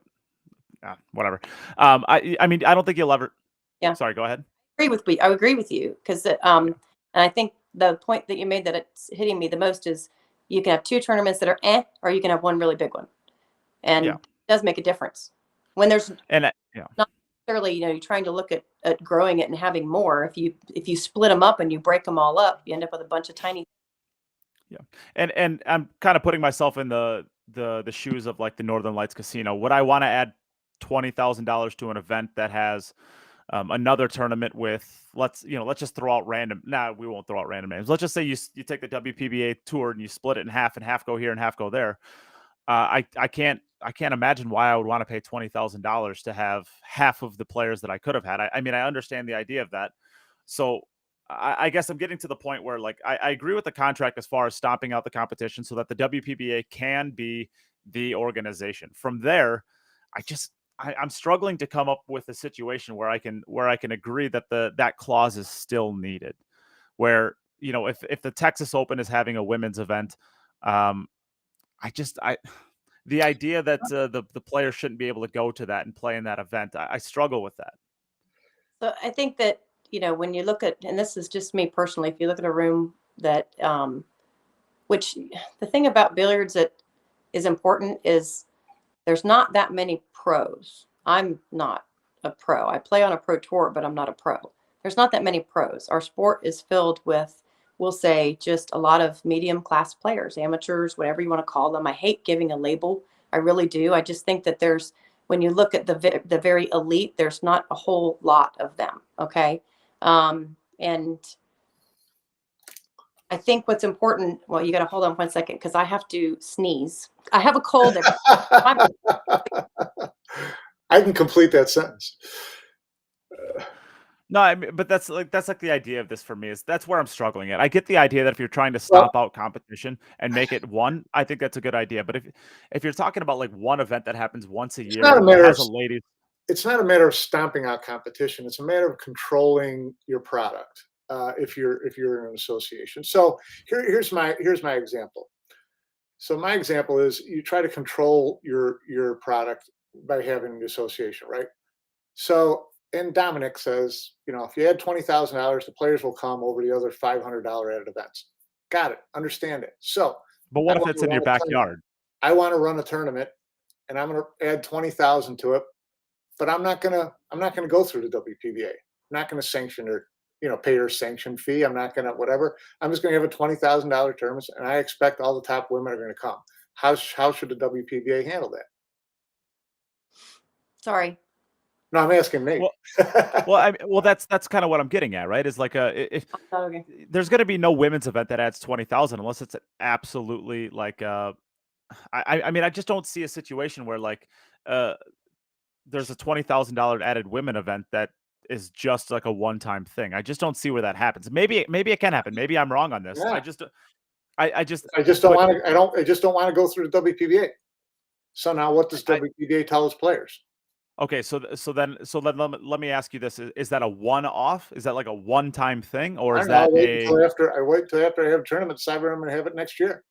whatever. I mean, I don't think you'll ever. Yeah. Sorry. Go ahead. I agree with you because and I think the point that you made that it's hitting me the most is you can have 2 tournaments that are or you can have one really big one, and it does make a difference when there's not necessarily you're trying to look at growing it and having more. If you split them up and you break them all up, you end up with a bunch of tiny. Yeah, and I'm kind of putting myself in the shoes of like the Northern Lights Casino. Would I want to add $20,000 to an event that has another tournament with let's just throw out random. We won't throw out random names. Let's just say you take the WPBA tour and you split it in half, and half go here and half go there. I can't imagine why I would want to pay $20,000 to have half of the players that I could have had. I mean, I understand the idea of that. So I guess I'm getting to the point where like I agree with the contract as far as stomping out the competition so that the WPBA can be the organization. From there, I'm struggling to come up with a situation where I can agree that that clause is still needed. Where if the Texas Open is having a women's event, the idea that the player shouldn't be able to go to that and play in that event, I struggle with that. So I think that when you look at, and this is just me personally, if you look at a room that, which the thing about billiards that is important is there's not that many pros. I'm not a pro. I play on a pro tour, but I'm not a pro. There's not that many pros. Our sport is filled with, we'll say, just a lot of medium class players, amateurs, whatever you want to call them. I hate giving a label. I really do. I just think that when you look at the very elite, there's not a whole lot of them. Okay. And I think what's important, well, you got to hold on 1 second because I have to sneeze. I have a cold. I can complete that sentence. No, I mean, but that's like the idea of this for me. Is that's where I'm struggling at. I get the idea that if you're trying to stomp out competition and make it one, I think that's a good idea. But if you're talking about like one event that happens once a year, it's not a matter of stomping out competition. It's a matter of controlling your product. If you're in an association. So here's my example. So my example is you try to control your product by having an association, right? So, and Dominic says, if you add $20,000, the players will come over the other $500 added events. Got it. Understand it. So, but what if it's in your backyard? I want to run a tournament, and I'm going to add 20,000 to it, but I'm not going to go through the WPBA. I'm not going to sanction or pay your sanction fee. I'm not going to whatever. I'm just going to have a $20,000 tournament, and I expect all the top women are going to come. How should the WPBA handle that? Sorry. No, I'm asking me. Well, that's kind of what I'm getting at, right? Is like there's going to be no women's event that adds 20,000 unless it's absolutely like I mean, I just don't see a situation where like there's a $20,000 added women event that is just like a one-time thing. I just don't see where that happens. Maybe it can happen. Maybe I'm wrong on this. Yeah. I just don't want to. I just don't want to go through the WPBA. So now, what does WPBA tell its players? Okay, so then let me ask you this: is that a one-off? Is that like a one-time thing, or is that I wait until after I have a tournament, decide where I'm going to have it next year?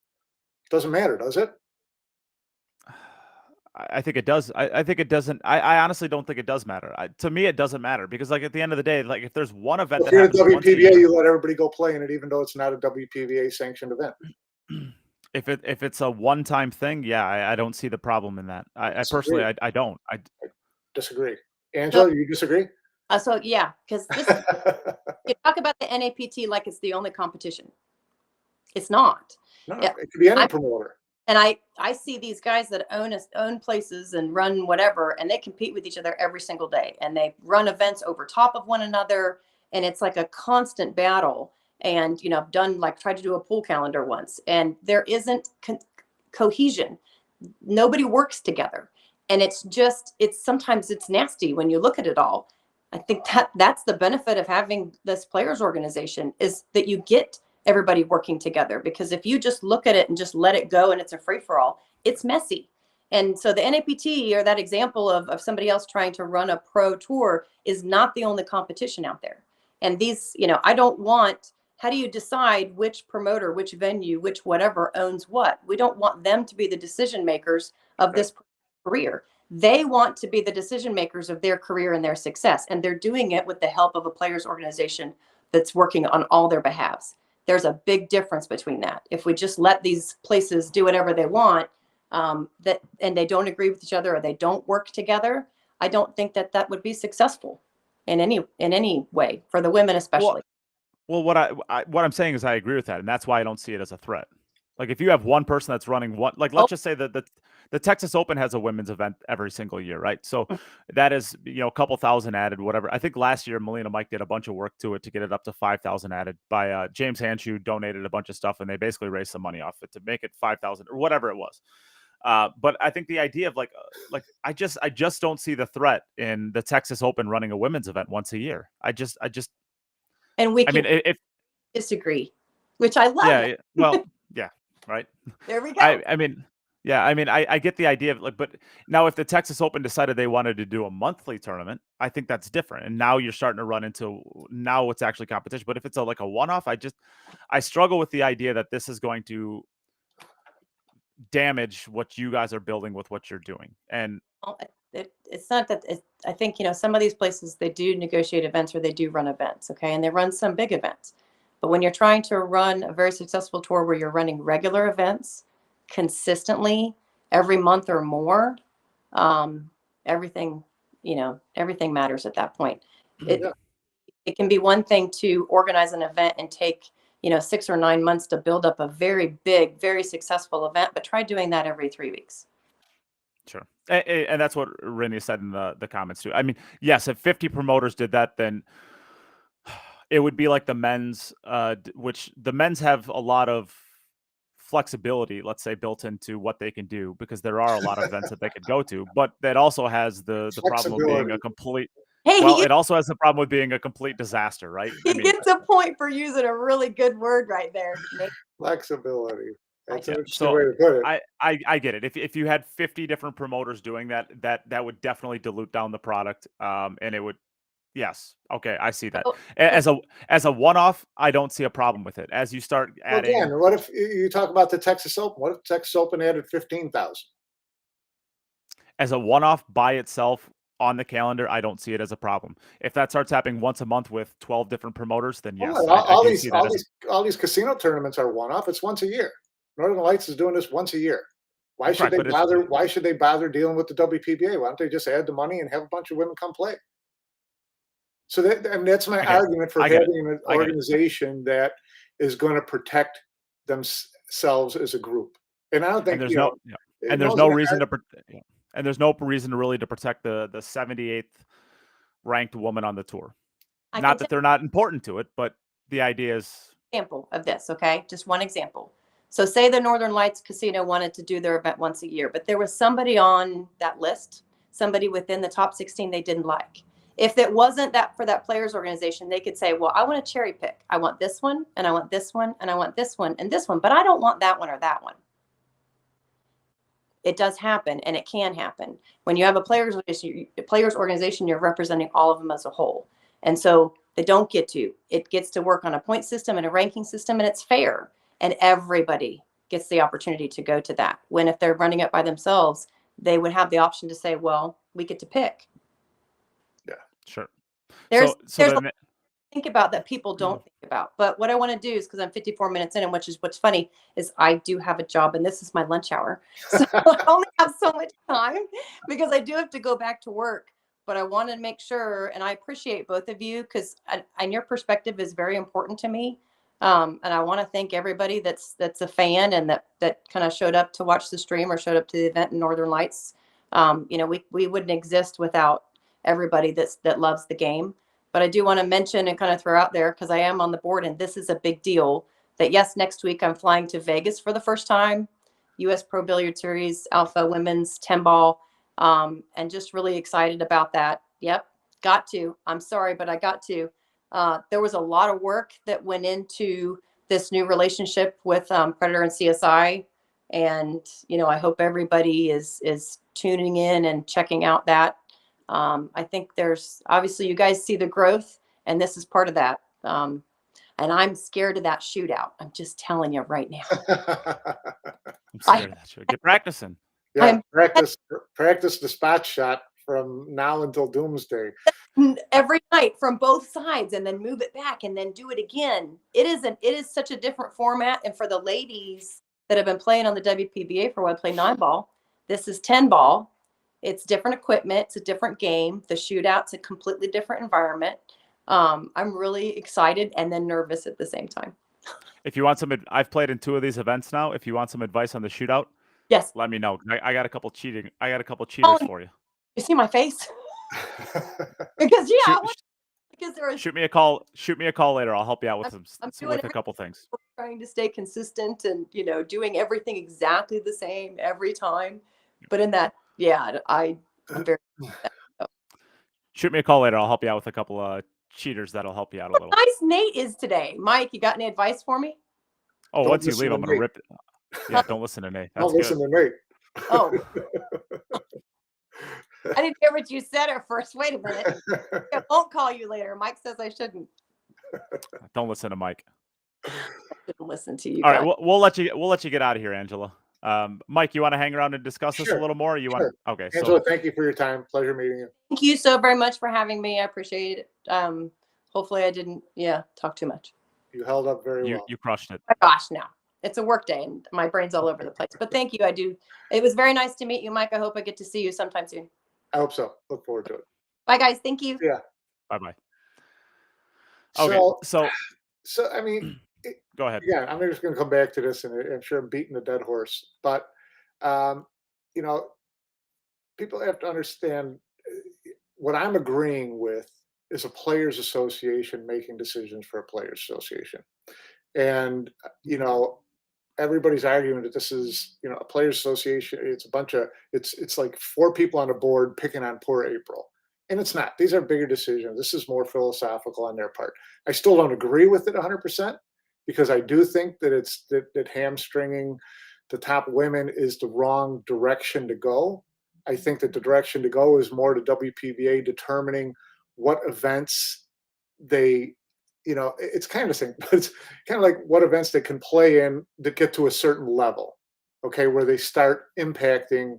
Doesn't matter, does it? I think it does. I think it doesn't. I honestly don't think it does matter. To me, it doesn't matter because, like, at the end of the day, like, if there's one event If that you're the happens once a WPBA, year, you let everybody go play in it, even though it's not a WPBA sanctioned event. if it's a one-time thing, yeah, I don't see the problem in that. I Disagree. personally, I don't. I Disagree. Angela, you disagree? So yeah, because this you talk about the NAPT like it's the only competition. It's not. No, Yeah, it could be any promoter. And I see these guys that own places and run whatever, and they compete with each other every single day, and they run events over top of one another, and it's like a constant battle. And I've tried to do a pool calendar once, and there isn't cohesion. Nobody works together, and it's sometimes it's nasty when you look at it all. I think that's the benefit of having this players organization, is that you get everybody working together, because if you just look at it and just let it go and it's a free-for-all, it's messy. And so the NAPT, or that example of somebody else trying to run a pro tour, is not the only competition out there. And these, I don't want, how do you decide which promoter, which venue, which whatever owns what? We don't want them to be the decision makers of this career. They want to be the decision makers of their career and their success, and they're doing it with the help of a players organization that's working on all their behalves. There's a big difference between that. If we just let these places do whatever they want, and they don't agree with each other, or they don't work together, I don't think that would be successful in any way, for the women especially. Well, what I'm saying is I agree with that, and that's why I don't see it as a threat. Like, if you have one person that's running one, like, let's just say that the Texas Open has a women's event every single year, right? So that is, a couple thousand added, whatever. I think last year Melina Mike did a bunch of work to it to get it up to 5,000 added. By James Hanshu donated a bunch of stuff, and they basically raised some money off it to make it 5,000 or whatever it was. But I think the idea of like I just don't see the threat in the Texas Open running a women's event once a year. And we can if disagree, which I love. Yeah. Well, yeah. Right. There we go. I get the idea of, but now if the Texas Open decided they wanted to do a monthly tournament, I think that's different. And now you're starting to run into it's actually competition. But if it's a one-off, I struggle with the idea that this is going to damage what you guys are building with what you're doing. And it's not that. I think some of these places, they do negotiate events, or they do run events, okay, and they run some big events. But when you're trying to run a very successful tour where you're running regular events consistently every month or more, everything matters at that point. It can be one thing to organize an event and take 6 or 9 months to build up a very big, very successful event, but try doing that every 3 weeks. Sure. And that's what Rennie said in the comments too. I mean, yes, if 50 promoters did that, then it would be like the men's, which the men's have a lot of flexibility, let's say, built into what they can do, because there are a lot of events that they could go to, but that also has the problem of being a complete. It also has the problem with being a complete disaster, right? He gets a point for using a really good word right there. Flexibility. That's an interesting So way to put it. I get it. If you had 50 different promoters doing that would definitely dilute down the product. And it would, yes. Okay, I see that. As a one-off, I don't see a problem with it. As you start adding, again, what if you talk about the Texas Open? What if Texas Open added 15,000? As a one-off by itself on the calendar, I don't see it as a problem. If that starts happening once a month with 12 different promoters, then yes. All these casino tournaments are one-off. It's once a year. Northern Lights is doing this once a year. Why should they bother? Why should they bother dealing with the WPBA? Why don't they just add the money and have a bunch of women come play? So that's my argument for having an organization that is going to protect themselves as a group. And I don't think there's no reason to really to protect the 78th ranked woman on the tour. Not that they're not important to it, but the idea is. Example of this, okay? Just one example. So say the Northern Lights Casino wanted to do their event once a year, but there was somebody on that list, somebody within the top 16 they didn't like. If it wasn't that for that players organization, they could say, well, I want to cherry pick. I want this one, and I want this one, and I want this one, and this one, but I don't want that one or that one. It does happen, and it can happen. When you have a players organization, you're representing all of them as a whole. And so they don't get to. It gets to work on a point system and a ranking system, and it's fair. And everybody gets the opportunity to go to that. When if they're running it by themselves, they would have the option to say, well, we get to pick. Yeah, sure. There's So a then, lot to think about that people don't think about. But what I want to do is, because I'm 54 minutes in, and what's funny is I do have a job, and this is my lunch hour. So I only have so much time because I do have to go back to work. But I want to make sure, and I appreciate both of you, because and your perspective is very important to me. And I want to thank everybody that's a fan and that kind of showed up to watch the stream or showed up to the event in Northern Lights. We wouldn't exist without everybody that loves the game. But I do want to mention and kind of throw out there, because I am on the board, and this is a big deal, that yes, next week I'm flying to Vegas for the first time, U.S. Pro Billiard Series, Alpha Women's 10 ball, and just really excited about that. Yep, got to. I'm sorry, but I got to. There was a lot of work that went into this new relationship with Predator and CSI. And, I hope everybody is tuning in and checking out that. I think there's obviously, you guys see the growth, and this is part of that. And I'm scared of that shootout. I'm just telling you right now. I'm scared of that shit. Get practicing. Yeah, practice the spot shot from now until doomsday. Every night from both sides, and then move it back and then do it again. It is such a different format. And for the ladies that have been playing on the WPBA for what I play 9 ball, this is 10 ball. It's different equipment. It's a different game. The shootout's a completely different environment. I'm really excited and then nervous at the same time. If you want I've played in 2 of these events now. If you want some advice on the shootout, yes, let me know. I got a couple cheaters for you. You see my face? Because shoot me a call. Shoot me a call later. I'll help you out with with a couple things. Trying to stay consistent and doing everything exactly the same every time. But in that, I'm very. Shoot me a call later. I'll help you out with a couple of cheaters that'll help you out a little. Nice Nate is today. Mike, you got any advice for me? Oh, once you leave, I'm gonna rip it. Yeah, don't listen to Nate. That's don't listen to Nate. Oh. I didn't hear what you said at first. Wait a minute. I won't call you later. Mike says I shouldn't. Don't listen to Mike. I shouldn't listen to you. All right, we'll let you get out of here, Angela. Mike, you want to hang around and discuss this a little more? Or you want? Okay, Angela, thank you for your time. Pleasure meeting you. Thank you so very much for having me. I appreciate it. Hopefully I didn't talk too much. You held up very well. You crushed it. Oh my gosh, no. It's a work day and my brain's all over the place. But thank you. I do. It was very nice to meet you, Mike. I hope I get to see you sometime soon. I hope so. Look forward to it. Bye, guys. Thank you. Yeah. Bye-bye. Okay, so I mean, go ahead. Yeah, I'm just going to come back to this, and I'm sure I'm beating the dead horse. But, people have to understand what I'm agreeing with is a players' association making decisions for a players' association. And, everybody's arguing that this is, a players' association. It's like 4 people on the board picking on poor April. And it's not. These are bigger decisions. This is more philosophical on their part. I still don't agree with it 100%, because I do think that that hamstringing the top women is the wrong direction to go. I think that the direction to go is more to WPBA determining what events they, it's kind of the same, but it's kind of like what events they can play in that get to a certain level, okay, where they start impacting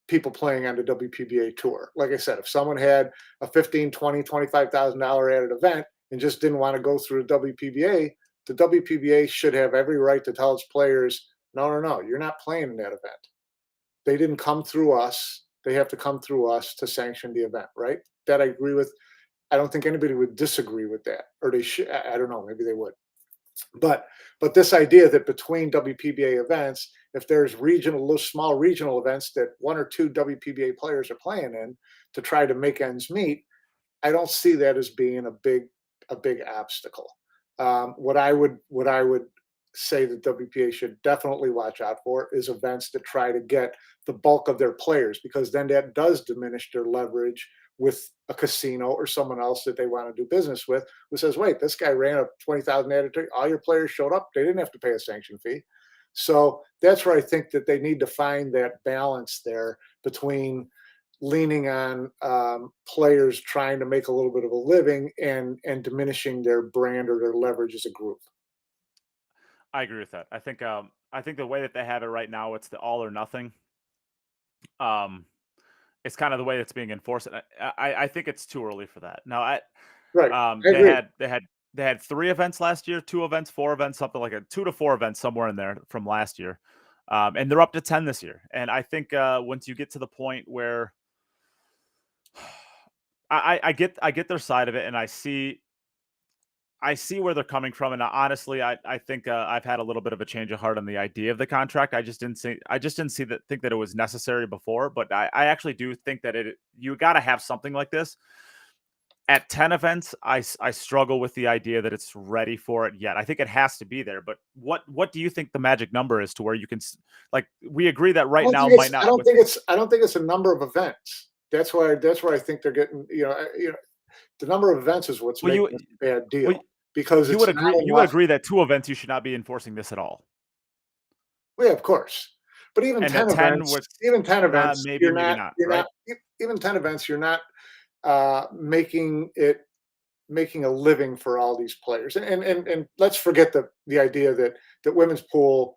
people playing on the WPBA tour. Like I said, if someone had a $15,000, $20,000, $25,000 added event and just didn't want to go through the WPBA should have every right to tell its players, no, you're not playing in that event. They didn't come through us. They have to come through us to sanction the event, right? That I agree with. I don't think anybody would disagree with that, or they should. I don't know. Maybe they would. But this idea that between WPBA events, if there's small regional events that 1 or 2 WPBA players are playing in to try to make ends meet, I don't see that as being a big obstacle. What I would say that WPA should definitely watch out for is events that try to get the bulk of their players, because then that does diminish their leverage with a casino or someone else that they want to do business with, who says, wait, this guy ran a 20,000 attitude. All your players showed up. They didn't have to pay a sanction fee. So that's where I think that they need to find that balance there between leaning on players trying to make a little bit of a living and diminishing their brand or their leverage as a group. I agree with that. I think the way that they have it right now, it's the all or nothing. It's kind of the way it's being enforced. And I think it's too early for that. Now, Right. I they agree. had 3 events last year, 2 events, 4 events, something like 2 to 4 events somewhere in there from last year, and they're up to 10 this year. And I think once you get to the point where I get their side of it, and I see where they're coming from, and honestly, I think I've had a little bit of a change of heart on the idea of the contract. I just didn't think that it was necessary before, but I actually do think that you got to have something like this. At 10 events, I struggle with the idea that it's ready for it yet. I think it has to be there, but what do you think the magic number is to where you can like we agree that right now might not. I don't think it's a number of events. That's where I think they're getting, the number of events is what's making it a bad deal. Because you would agree that 2 events you should not be enforcing this at all. Well, yeah, of course. But even 10 events, you're not even 10 events, you're not making a living for all these players. And let's forget the idea that women's pool,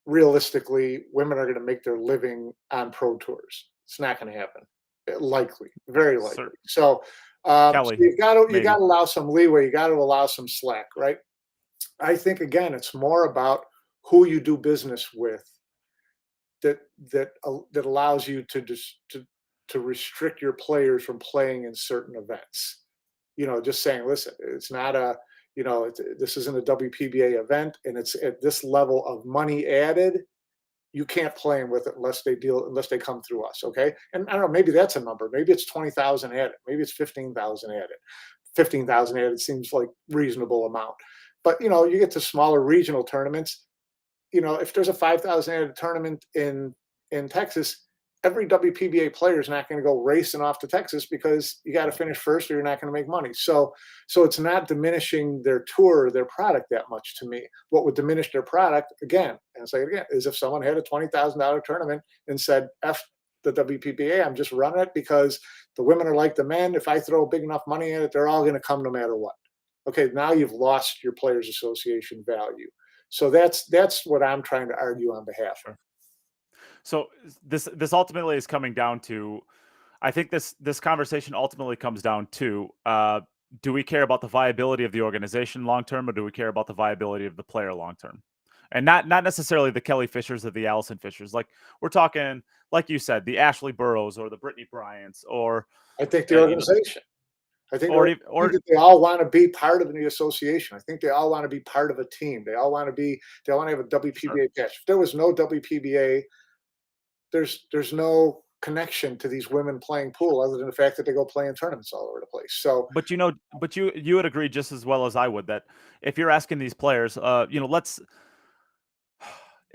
realistically, women are going to make their living on pro tours. It's not going to happen. Likely, very likely. So, so you got to allow some leeway. You got to allow some slack, right? I think again, it's more about who you do business with that allows you to restrict your players from playing in certain events. Just saying, listen, it's not this isn't a WPBA event, and it's at this level of money added. You can't play them with it unless they come through us. Okay. And I don't know, maybe that's a number. Maybe it's 20,000 added. Maybe it's 15,000 added. 15,000 added seems like reasonable amount. But, you get to smaller regional tournaments, if there's a 5,000 added tournament in Texas, every WPBA player is not going to go racing off to Texas because you got to finish first or you're not going to make money. So it's not diminishing their tour or their product that much to me. What would diminish their product, again, and I'll say it again, is if someone had a $20,000 tournament and said, F the WPBA, I'm just running it because the women are like the men. If I throw big enough money in it, they're all going to come no matter what. Okay, now you've lost your Players Association value. So that's what I'm trying to argue on behalf of. So this ultimately is coming down to, I think this conversation ultimately comes down to, do we care about the viability of the organization long term, or do we care about the viability of the player long term? And not necessarily the Kelly Fishers or the Allison Fishers. Like we're talking, like you said, the Ashley Burrows or the Brittany Bryants, or I think the organization. I think that they all want to be part of the association. I think they all want to be part of a team. They all want to have a WPBA patch. If there was no WPBA, there's no connection to these women playing pool other than the fact that they go play in tournaments all over the place. So, but you would agree just as well as I would that if you're asking these players,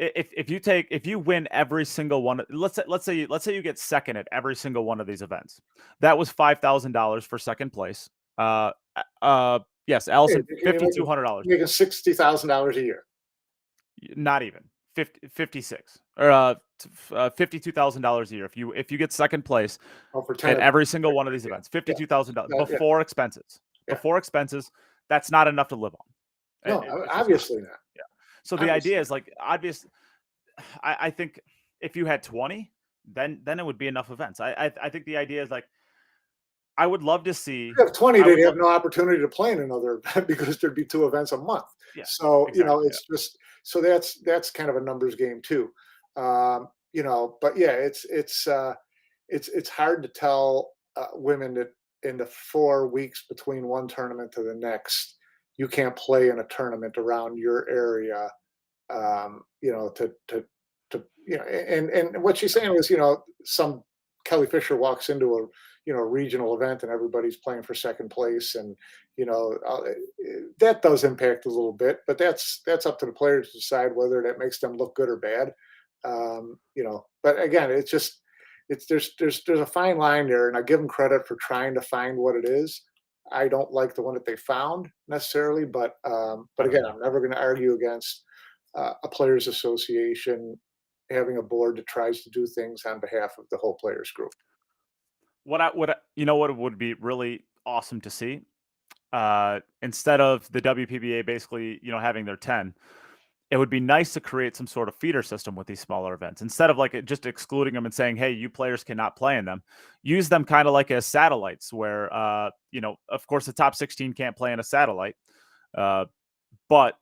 if you win every single one, let's say you get second at every single one of these events, that was $5,000 for second place. Yes, Allison, $5,200, making $60,000 a year. Not even 56 or $52,000 a year if you get second place at every single one of these events. $52,000 before expenses. Before expenses, that's not enough to live on. No, obviously not. Yeah. So the idea is like obvious. I think if you had 20, then it would be enough events. I think the idea is like I would love to see. If you have 20, they'd have no opportunity to play in another event because there'd be 2 events a month. Yeah, so exactly, it's just so that's kind of a numbers game too. But yeah, it's hard to tell women that in the 4 weeks between one tournament to the next, you can't play in a tournament around your area. And what she's saying is, some Kelly Fisher walks into a regional event and everybody's playing for second place, and that does impact a little bit, but that's up to the players to decide whether that makes them look good or bad. But again, there's a fine line there, and I give them credit for trying to find what it is. I don't like the one that they found necessarily, but again, I'm never going to argue against a players association having a board that tries to do things on behalf of the whole players group. What would be really awesome to see, instead of the WPBA basically having their 10, it would be nice to create some sort of feeder system with these smaller events instead of like just excluding them and saying, hey, you players cannot play in them. Use them kind of like as satellites where, of course, the top 16 can't play in a satellite, but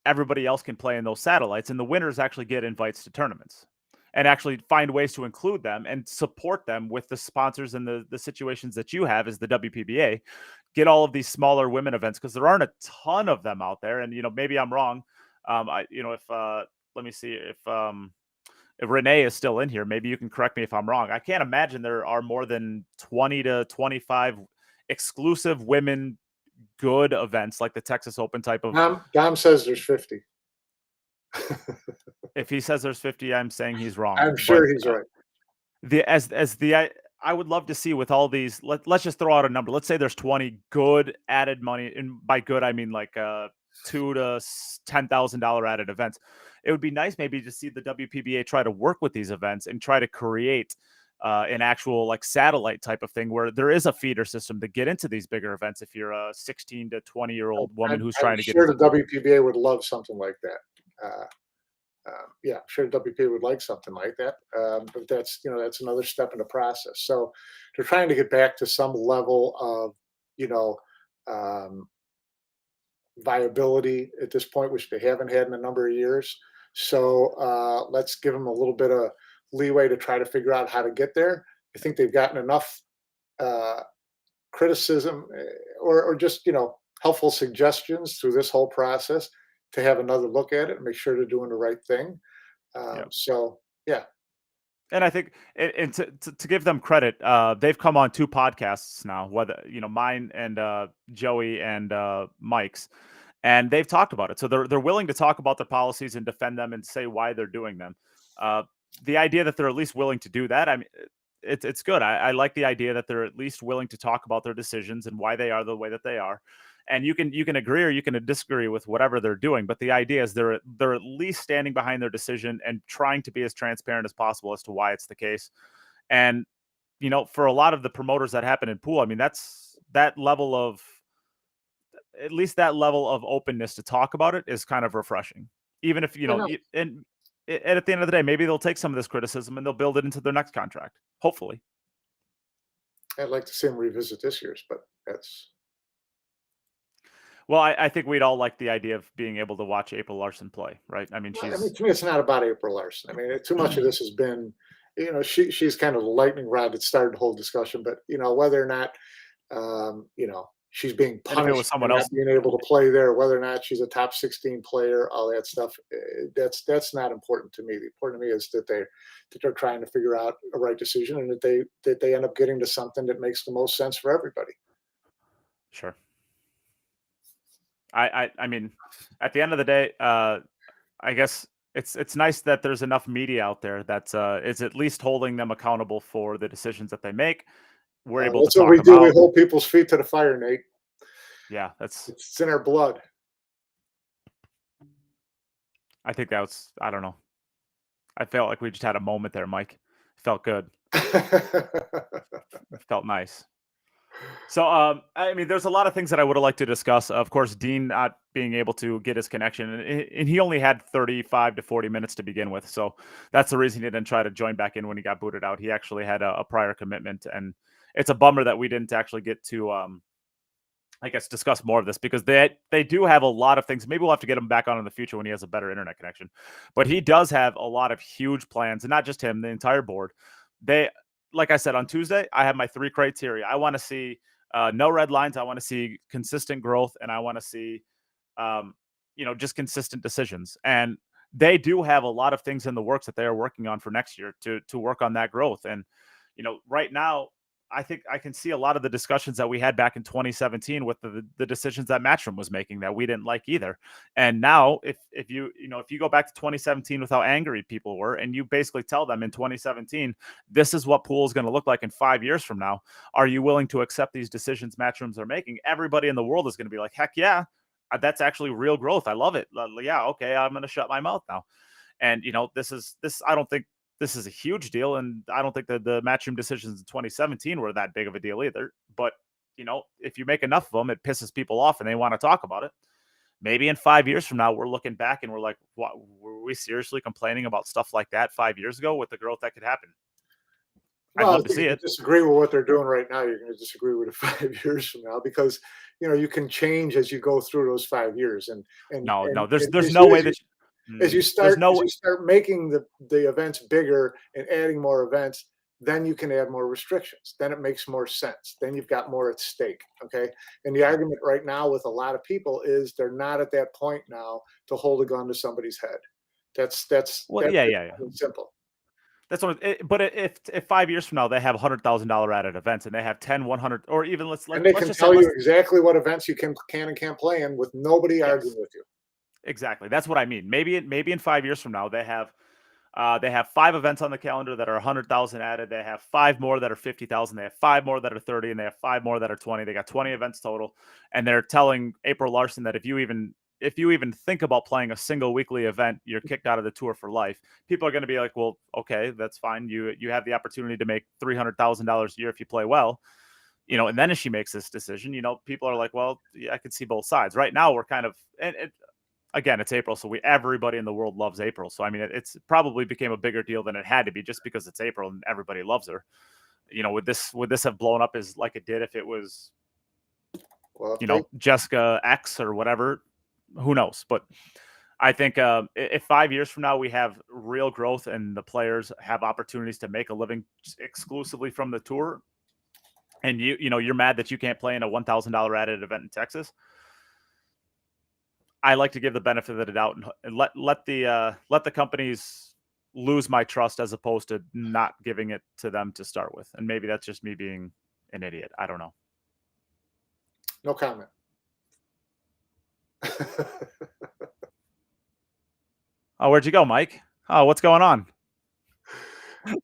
everybody else can play in those satellites, and the winners actually get invites to tournaments and actually find ways to include them and support them with the sponsors and the situations that you have as the WPBA. Get all of these smaller women events because there aren't a ton of them out there. And, maybe I'm wrong. Let me see if Renee is still in here, maybe you can correct me if I'm wrong. I can't imagine there are more than 20 to 25 exclusive women good events like the Texas Open type of. Dom says there's 50. If he says there's 50, I'm saying he's wrong. I'm sure he's right. I would love to see with all these. Let's just throw out a number. Let's say there's 20 good added money, and by good I mean like $2,000 to $10,000 added events. It would be nice maybe to see the WPBA try to work with these events and try to create an actual like satellite type of thing where there is a feeder system to get into these bigger events. If you're a 16 to 20-year-old woman who's trying to get, sure the WPBA would love something like that. Yeah, I'm sure WPBA would like something like that. But that's another step in the process. So they're trying to get back to some level of viability at this point, which they haven't had in a number of years. So let's give them a little bit of leeway to try to figure out how to get there. I think they've gotten enough criticism or just helpful suggestions through this whole process to have another look at it and make sure they're doing the right thing. So yeah. And I think, and to give them credit, they've come on 2 podcasts now, whether mine and Joey and Mike's, and they've talked about it. So they're willing to talk about their policies and defend them and say why they're doing them. The idea that they're at least willing to do that, I mean, it's good. I like the idea that they're at least willing to talk about their decisions and why they are the way that they are. And you can agree or you can disagree with whatever they're doing, but the idea is they're at least standing behind their decision and trying to be as transparent as possible as to why it's the case. And for a lot of the promoters that happen in pool, I mean, that's that level of openness to talk about it is kind of refreshing. Even if and at the end of the day, maybe they'll take some of this criticism and they'll build it into their next contract. Hopefully. I'd like to see them revisit this year's, but that's. Well, I think we'd all like the idea of being able to watch April Larson play, right? I mean, to me, it's not about April Larson. I mean, too much of this has been, she's kind of the lightning rod that started the whole discussion. But whether or not, she's being punished for not being able to play there, whether or not she's a top 16 player, all that stuff, that's not important to me. The important to me is that they're trying to figure out a right decision and that they end up getting to something that makes the most sense for everybody. Sure. I mean, at the end of the day, I guess it's nice that there's enough media out there that is at least holding them accountable for the decisions that they make. We're able to talk about. That's what we do. We hold people's feet to the fire, Nate. Yeah, it's in our blood. I think that was, I don't know. I felt like we just had a moment there, Mike. It felt good. It felt nice. So, I mean, there's a lot of things that I would have liked to discuss. Of course, Dean not being able to get his connection, and he only had 35 to 40 minutes to begin with. So that's the reason he didn't try to join back in when he got booted out. He actually had a prior commitment, and it's a bummer that we didn't actually get to, I guess, discuss more of this because they do have a lot of things. Maybe we'll have to get him back on in the future when he has a better internet connection. But he does have a lot of huge plans, and not just him, the entire board. Like I said, on Tuesday, I have my 3 criteria. I want to see no red lines. I want to see consistent growth, and I want to see, just consistent decisions. And they do have a lot of things in the works that they are working on for next year to work on that growth. And, right now, I think I can see a lot of the discussions that we had back in 2017 with the decisions that Matchroom was making that we didn't like either. And now if you go back to 2017 with how angry people were, and you basically tell them in 2017, this is what pool is going to look like in 5 years from now. Are you willing to accept these decisions Matchrooms are making? Everybody in the world is going to be like, heck yeah, that's actually real growth. I love it. Yeah. Okay. I'm going to shut my mouth now. And I don't think this is a huge deal, and I don't think that the Matchroom decisions in 2017 were that big of a deal either. But, if you make enough of them, it pisses people off and they want to talk about it. maybe in 5 years from now, we're looking back and we're like, what, were we seriously complaining about stuff like that 5 years ago with the growth that could happen? I'd Well, love I to think see if it. you disagree with what they're doing right now, you're going to disagree with it 5 years from now, because you can change as you go through those 5 years, and No, there's as no you way as you that as you there's start no as way. you start making the events bigger and adding more events, then you can add more restrictions. Then it makes more sense. Then you've got more at stake. Okay. And the argument right now with a lot of people is they're not at that point now to hold a gun to somebody's head. That's Well, yeah. simple. That's what. But if 5 years from now they have $100,000 added events and they have 10, 100, or even let's And they let's can just say tell you exactly what events you can and can't play in with nobody arguing yes, with you. exactly. That's what I mean. Maybe in 5 years from now they have 5 events on the calendar that are 100,000 added. They have 5 more that are 50,000. They have 5 more that are 30, and they have 5 more that are 20. They got 20 events total, and they're telling April Larson that if you even think about playing a single weekly event, you're kicked out of the tour for life. People are going to be like, well, okay, that's fine. You have the opportunity to make $300,000 a year if you play well. And then as she makes this decision, people are like, well, yeah, I could see both sides. Right now, we're kind of, and again, it's April, so everybody in the world loves April. So I mean, it's probably became a bigger deal than it had to be just because it's April and everybody loves her. Would this have blown up as like it did if it was, Well, Jessica X or whatever? Who knows? But I think if 5 years from now we have real growth and the players have opportunities to make a living exclusively from the tour, and you're mad that you can't play in a $1,000 added event in Texas, I like to give the benefit of the doubt and let the companies lose my trust as opposed to not giving it to them to start with. And maybe that's just me being an idiot. I don't know. no comment. Oh, where'd you go, Mike? Oh, what's going on? Yeah.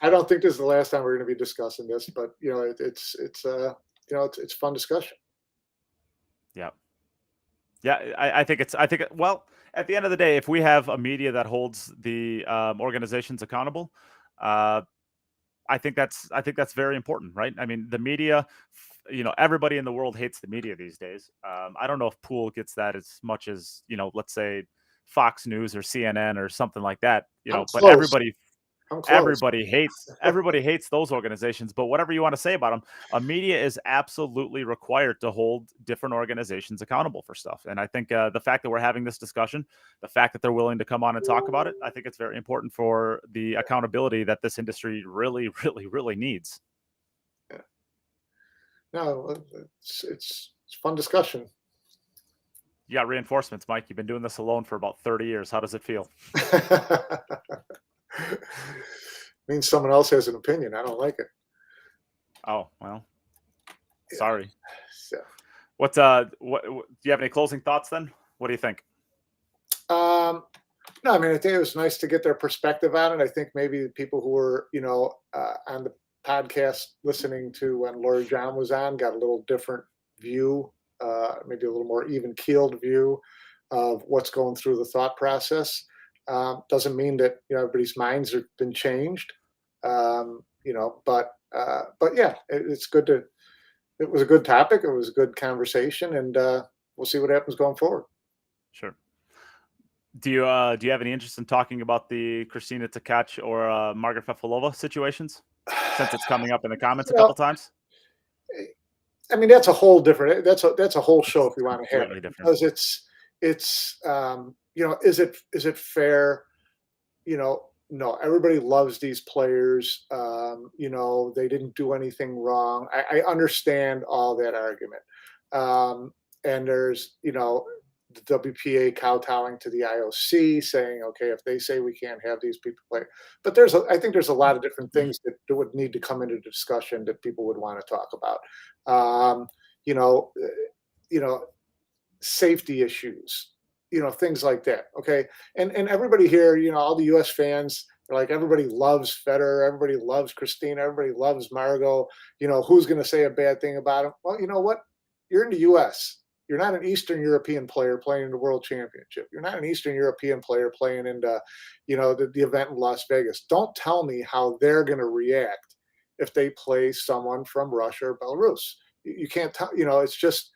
I don't think this is the last time we're going to be discussing this, but it's fun discussion. Yeah. I think well, at the end of the day, if we have a media that holds the organizations accountable, I think that's very important, right? I mean, the media, everybody in the world hates the media these days. I don't know if Poole gets that as much as, let's say Fox News or CNN or something like that, but everybody hates those organizations. But whatever you want to say about them, a media is absolutely required to hold different organizations accountable for stuff. And I think the fact that we're having this discussion, the fact that they're willing to come on and talk about it, I think it's very important for the accountability that this industry really, really, really needs. Yeah. No, it's fun discussion. You got reinforcements, Mike. You've been doing this alone for about 30 years. How does it feel? Means someone else has an opinion. I don't like it. Oh, well, sorry. So, What do you have any closing thoughts then? What do you think? no, I mean, I think it was nice to get their perspective on it. I think maybe the people who were, on the podcast listening to when Lori John was on got a little different view, maybe a little more even-keeled view of what's going through the thought process. Doesn't mean that everybody's minds have been changed, but yeah, it's good to. It was a good topic. It was a good conversation, and we'll see what happens going forward. Sure. Do you have any interest in talking about the Christina Tkach or Margaret Fefalova situations, since it's coming up in the comments a couple times? I mean, that's a whole different. That's a whole show if you want to have it, because it's is it fair? No, everybody loves these players. They didn't do anything wrong. I understand all that argument. And there's, the WPA kowtowing to the IOC saying, okay, if they say we can't have these people play, but I think there's a lot of different things that would need to come into discussion that people would want to talk about. Safety issues, things like that. Okay. And everybody here, all the US fans are like, everybody loves Federer. Everybody loves Christina. Everybody loves Margot. Who's going to say a bad thing about them? Well, you know what? You're in the US. You're not an Eastern European player playing in the World Championship. You're not an Eastern European player playing in the event in Las Vegas. Don't tell me how they're going to react if they play someone from Russia or Belarus. You can't tell, it's just,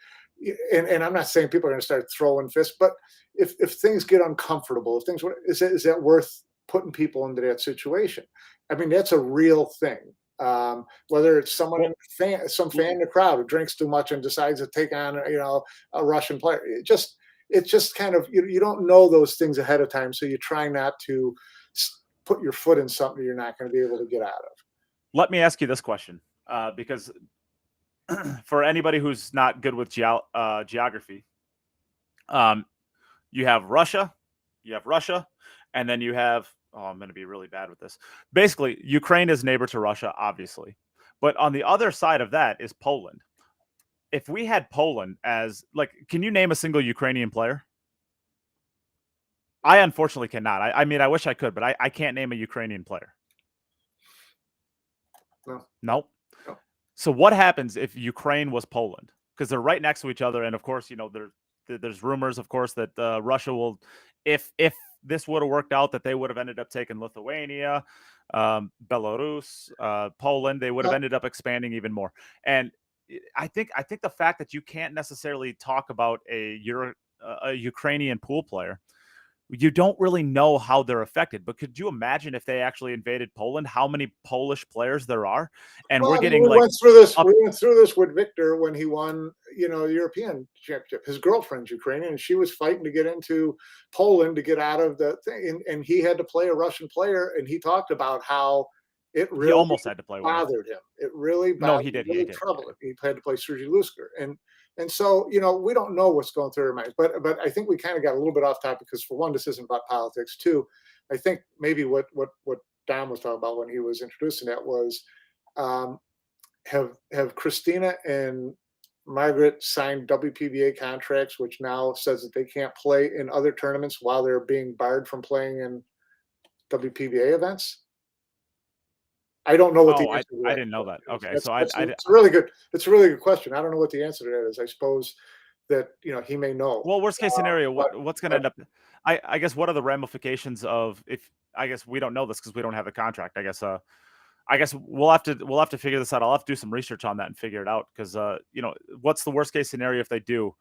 and I'm not saying people are going to start throwing fists, but if things get uncomfortable, if things is that worth putting people into that situation? I mean, that's a real thing. Whether it's someone some fan in the crowd who drinks too much and decides to take on a Russian player, it's just kind of you don't know those things ahead of time, so you try not to put your foot in something you're not going to be able to get out of. Let me ask you this question, because for anybody who's not good with geography, you have Russia, and then you have, I'm going to be really bad with this. Basically, Ukraine is neighbor to Russia, obviously. But on the other side of that is Poland. If we had Poland as, like, can you name a single Ukrainian player? I unfortunately cannot. I mean, I wish I could, but I can't name a Ukrainian player. No. So what happens if Ukraine was Poland? Because they're right next to each other. And of course, there's rumors, of course, that Russia will, if this would have worked out, that they would have ended up taking Lithuania, Belarus, Poland. They would have ended up expanding even more. And I think the fact that you can't necessarily talk about a Ukrainian pool player, you don't really know how they're affected. But could you imagine if they actually invaded Poland, how many Polish players there are? And we're getting we went through this with Victor when he won, the European championship. His girlfriend's Ukrainian, and she was fighting to get into Poland to get out of the thing. And he had to play a Russian player, and he talked about how it really almost had to play bothered him. It really bothered No, he did. Really troubled him. He had to play Sergei Lusker. And so, we don't know what's going through their minds. But I think we kind of got a little bit off topic because, for one, this isn't about politics. Two, I think maybe what Don was talking about when he was introducing that was have Christina and Margaret signed WPBA contracts, which now says that they can't play in other tournaments while they're being barred from playing in WPBA events? I don't know what the answer to that I didn't know that. Okay, it's so it's a really good question. I don't know what the answer to that is. I suppose that he may know. Well, worst case scenario, what's going to end up? I guess what are the ramifications of if? I guess we don't know this because we don't have a contract. I guess we'll have to figure this out. I'll have to do some research on that and figure it out because what's the worst case scenario if they do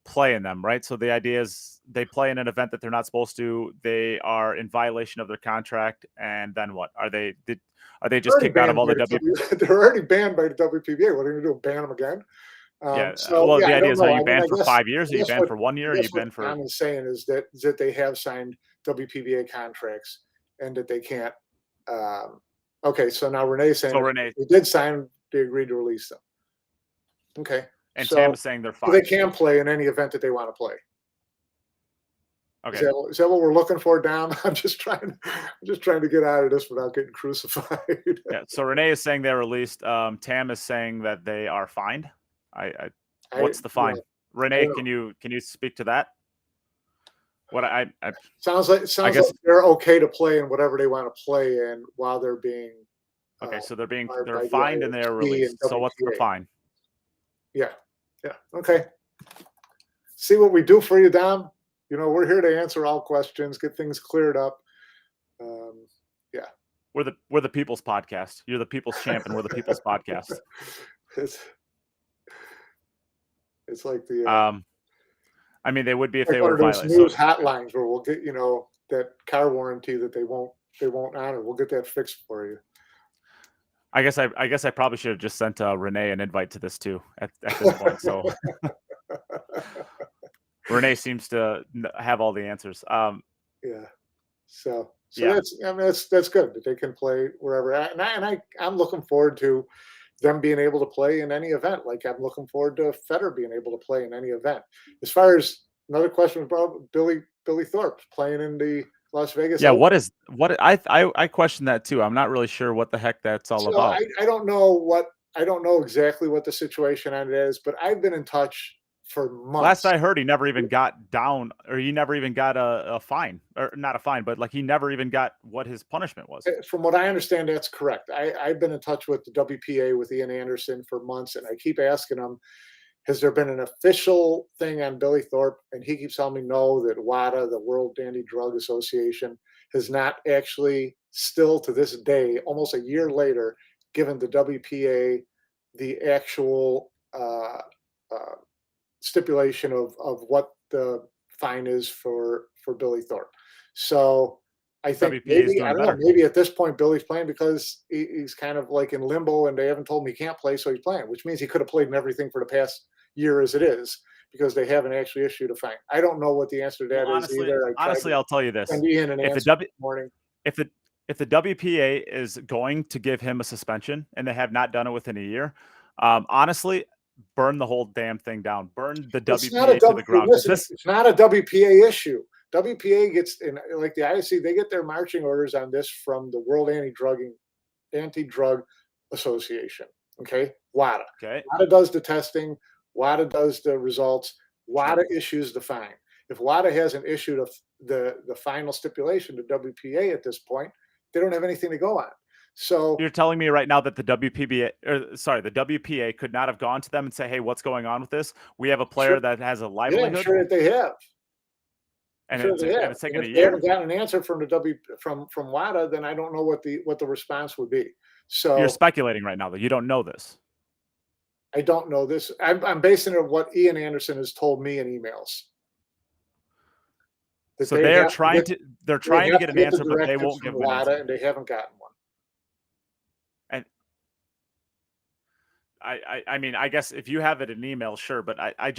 play in them, right? So the idea is they play in an event that they're not supposed to. They are in violation of their contract, and then what? Are they just kicked out of all the WPBA? They're already banned by the WPBA. What are you going to do? Ban them again? The idea is, are you banned for 5 years? Are you banned for 1 year? Are you banned for? What I'm saying is that they have signed WPBA contracts and that they can't. Okay, so now Renee's saying they did sign. They agreed to release them. Okay. And Sam is saying they're fine. They can play in any event that they want to play. Okay. Is that what we're looking for, Dom? I'm just trying to get out of this without getting crucified. Yeah. So Renee is saying they're released. Tam is saying that they are fined. What's the fine? Renee, can you speak to that? What sounds like they're okay to play in whatever they want to play in while they're being. Okay, so they're fined and they're released. So what's the fine? Yeah. Okay. See what we do for you, Dom. We're here to answer all questions, get things cleared up. Yeah. We're the people's podcast. You're the people's champ, and we're the people's podcast. It's like the. I mean, they would be if like they were violating news hotlines where we'll get that car warranty that they won't honor. We'll get that fixed for you. I guess I probably should have just sent Renee an invite to this too at this point. So Renee seems to have all the answers. Yeah. So yeah. That's good that they can play wherever. And I'm looking forward to them being able to play in any event. Like I'm looking forward to Federer being able to play in any event. As far as another question about Billy Thorpe playing in the Las Vegas. Yeah, Open. I question that too. I'm not really sure what the heck that's all about. I don't know exactly what the situation on it is, but I've been in touch for months. Last I heard, he never even got down, or he never even got a fine, or not a fine, but like he never even got what his punishment was. From what I understand, that's correct. I've been in touch with the WPA with Ian Anderson for months, and I keep asking him, has there been an official thing on Billy Thorpe? And he keeps telling me no, that WADA, the World Anti-Drug Association, has not actually, still to this day, almost a year later, given the WPA the actual stipulation of what the fine is for Billy Thorpe. So I think WPA is maybe, I doing don't know, better. maybe at this point Billy's playing because he's kind of like in limbo and they haven't told him he can't play, so he's playing, which means he could have played in everything for the past year as it is because they haven't actually issued a fine. I don't know what the answer to that Well, is either. honestly, I'll tell you this: send Ian an if the answer W, this morning. if the WPA is going to give him a suspension and they have not done it within a year, honestly, burn the whole damn thing down. Burn the It's not a WPA to the ground. listen, This, it's not a WPA issue. WPA gets in, like the IOC, they get their marching orders on this from the World Anti-Drug Association. Okay, WADA. okay. WADA does the testing. WADA does the results. WADA issues the fine. If WADA hasn't issued the final stipulation to WPA at this point, they don't have anything to go on. So You're telling me right now that the WPBA, or sorry, the WPA could not have gone to them and say, "Hey, what's going on with this? We have a player sure, that has a yeah, livelihood." I'm sure that they have. And Sure it's, they and have. it's taken And a if they year. haven't gotten an answer from from WADA, then I don't know what the response would be. So You're speculating right now, though. You don't know this. I don't know this. I'm basing it on what Ian Anderson has told me in emails. That So they they're have to trying get, to they're they trying to have get to an get the answer, but they directives won't from give them an WADA, answer. and they haven't gotten one. And I mean, I guess if you have it in email, sure, but I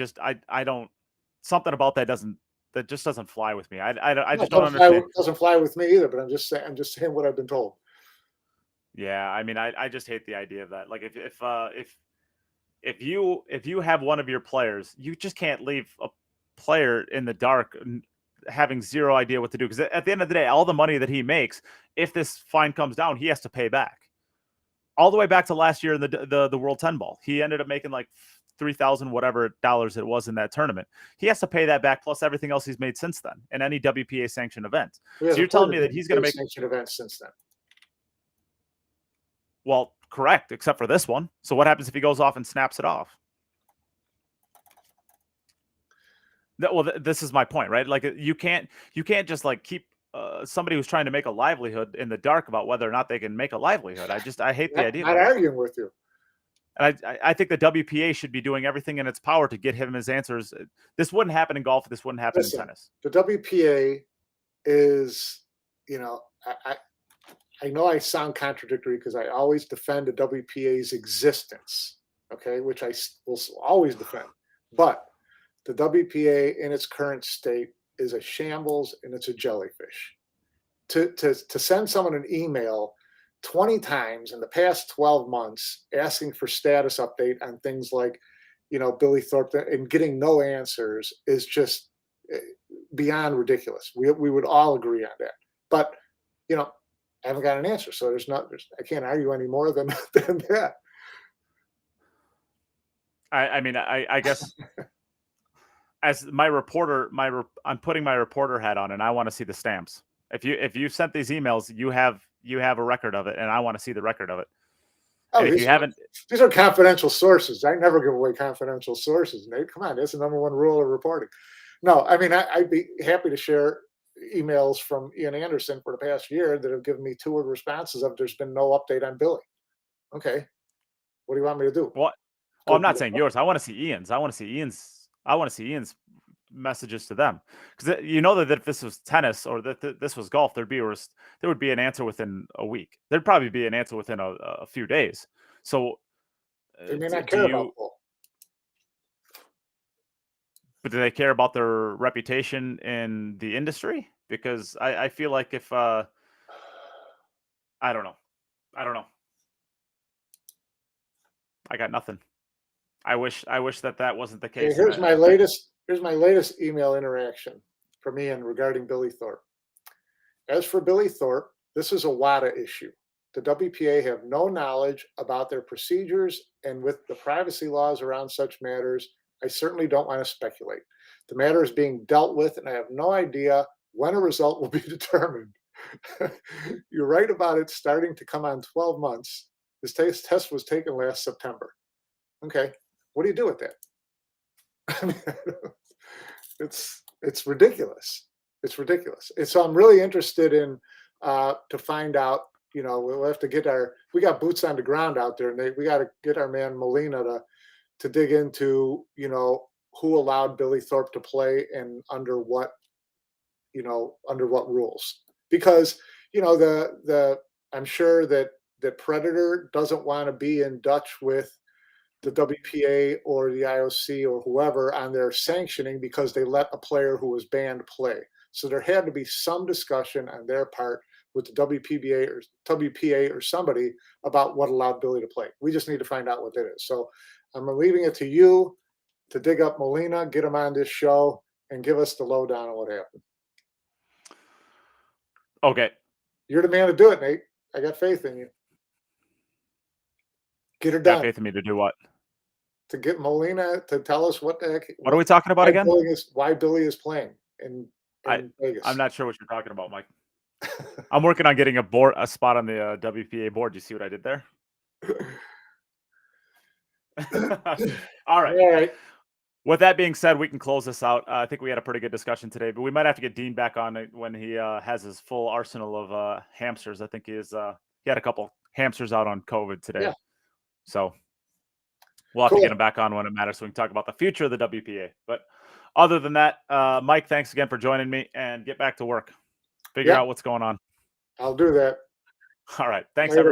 don't. Something about that just doesn't fly with me. I No, just don't understand. doesn't fly with me either. But I'm just saying what I've been told. Yeah, I mean, I just hate the idea of that. Like if you have one of your players, you just can't leave a player in the dark having zero idea what to do, because at the end of the day, all the money that he makes, if this fine comes down, he has to pay back. All the way back to last year in the World 10 Ball, he ended up making like $3,000 whatever dollars it was in that tournament. He has to pay that back plus everything else he's made since then in any WPA sanctioned event. So you're telling me that he's going to make sanctioned events since then? Well, correct, except for this one. So what happens if he goes off and snaps it off? Well, this is my point, right? Like you can't just like keep somebody who's trying to make a livelihood in the dark about whether or not they can make a livelihood. I hate the idea. Not arguing with you. And I think the WPA should be doing everything in its power to get him his answers. This wouldn't happen in golf. This wouldn't happen in tennis. The WPA is, I know I sound contradictory because I always defend the WPA's existence, okay, which I will always defend. But the WPA in its current state is a shambles and it's a jellyfish. To send someone an email 20 times in the past 12 months asking for status update on things like, Billy Thorpe, and getting no answers is just beyond ridiculous. We would all agree on that. But, I haven't got an answer. So I can't argue any more than that. I mean, I guess as my reporter, I'm putting my reporter hat on and I want to see the stamps. If you sent these emails, you have a record of it, and I want to see the record of it. Oh, if you haven't, these are confidential sources. I never give away confidential sources, Nate. Come on, that's the number one rule of reporting. No, I mean, I'd be happy to share emails from Ian Anderson for the past year that have given me 2-word responses of there's been no update on Billy. Okay, what do you want me to do? Well, I'm not saying yours. I want to see Ian's. I want to see Ian's messages to them, because that if this was tennis or that this was golf, there would be an answer within a week. There'd probably be an answer within a few days. So they may not care about golf. But do they care about their reputation in the industry? Because I feel like if I don't know. I got nothing. I wish that wasn't the case. Okay, here's my latest email interaction from Ian regarding Billy Thorpe. As for Billy Thorpe, this is a WADA issue. The WPA have no knowledge about their procedures, and with the privacy laws around such matters, I certainly don't want to speculate. The matter is being dealt with, and I have no idea when a result will be determined. You're right about it starting to come on 12 months. This test was taken last September. Okay, what do you do with that? I mean, it's ridiculous. It's ridiculous. And so I'm really interested in to find out. We'll have to we got boots on the ground out there, and we got to get our man Molina to dig into who allowed Billy Thorpe to play and under what rules. Because, I'm sure that Predator doesn't want to be in Dutch with the WPA or the IOC or whoever on their sanctioning because they let a player who was banned play. So there had to be some discussion on their part with the WPBA or WPA or somebody about what allowed Billy to play. We just need to find out what that is. So I'm leaving it to you to dig up Molina, get him on this show, and give us the lowdown on what happened. Okay. You're the man to do it, Nate. I got faith in you. Get her done. Got faith in me to do what? To get Molina to tell us what the heck. What are we talking about again? Why Billy is playing in Vegas. I'm not sure what you're talking about, Mike. I'm working on getting a spot on the WPA board. Do you see what I did there? All right. All right. With that being said, we can close this out. I think we had a pretty good discussion today, but we might have to get Dean back on it when he has his full arsenal of hamsters. I think he had a couple hamsters out on COVID today. Yeah. So we'll have to get him back on when it matters so we can talk about the future of the WPA. But other than that, Mike, thanks again for joining me, and get back to work. Figure out what's going on. I'll do that. All right. Thanks, Later. everyone.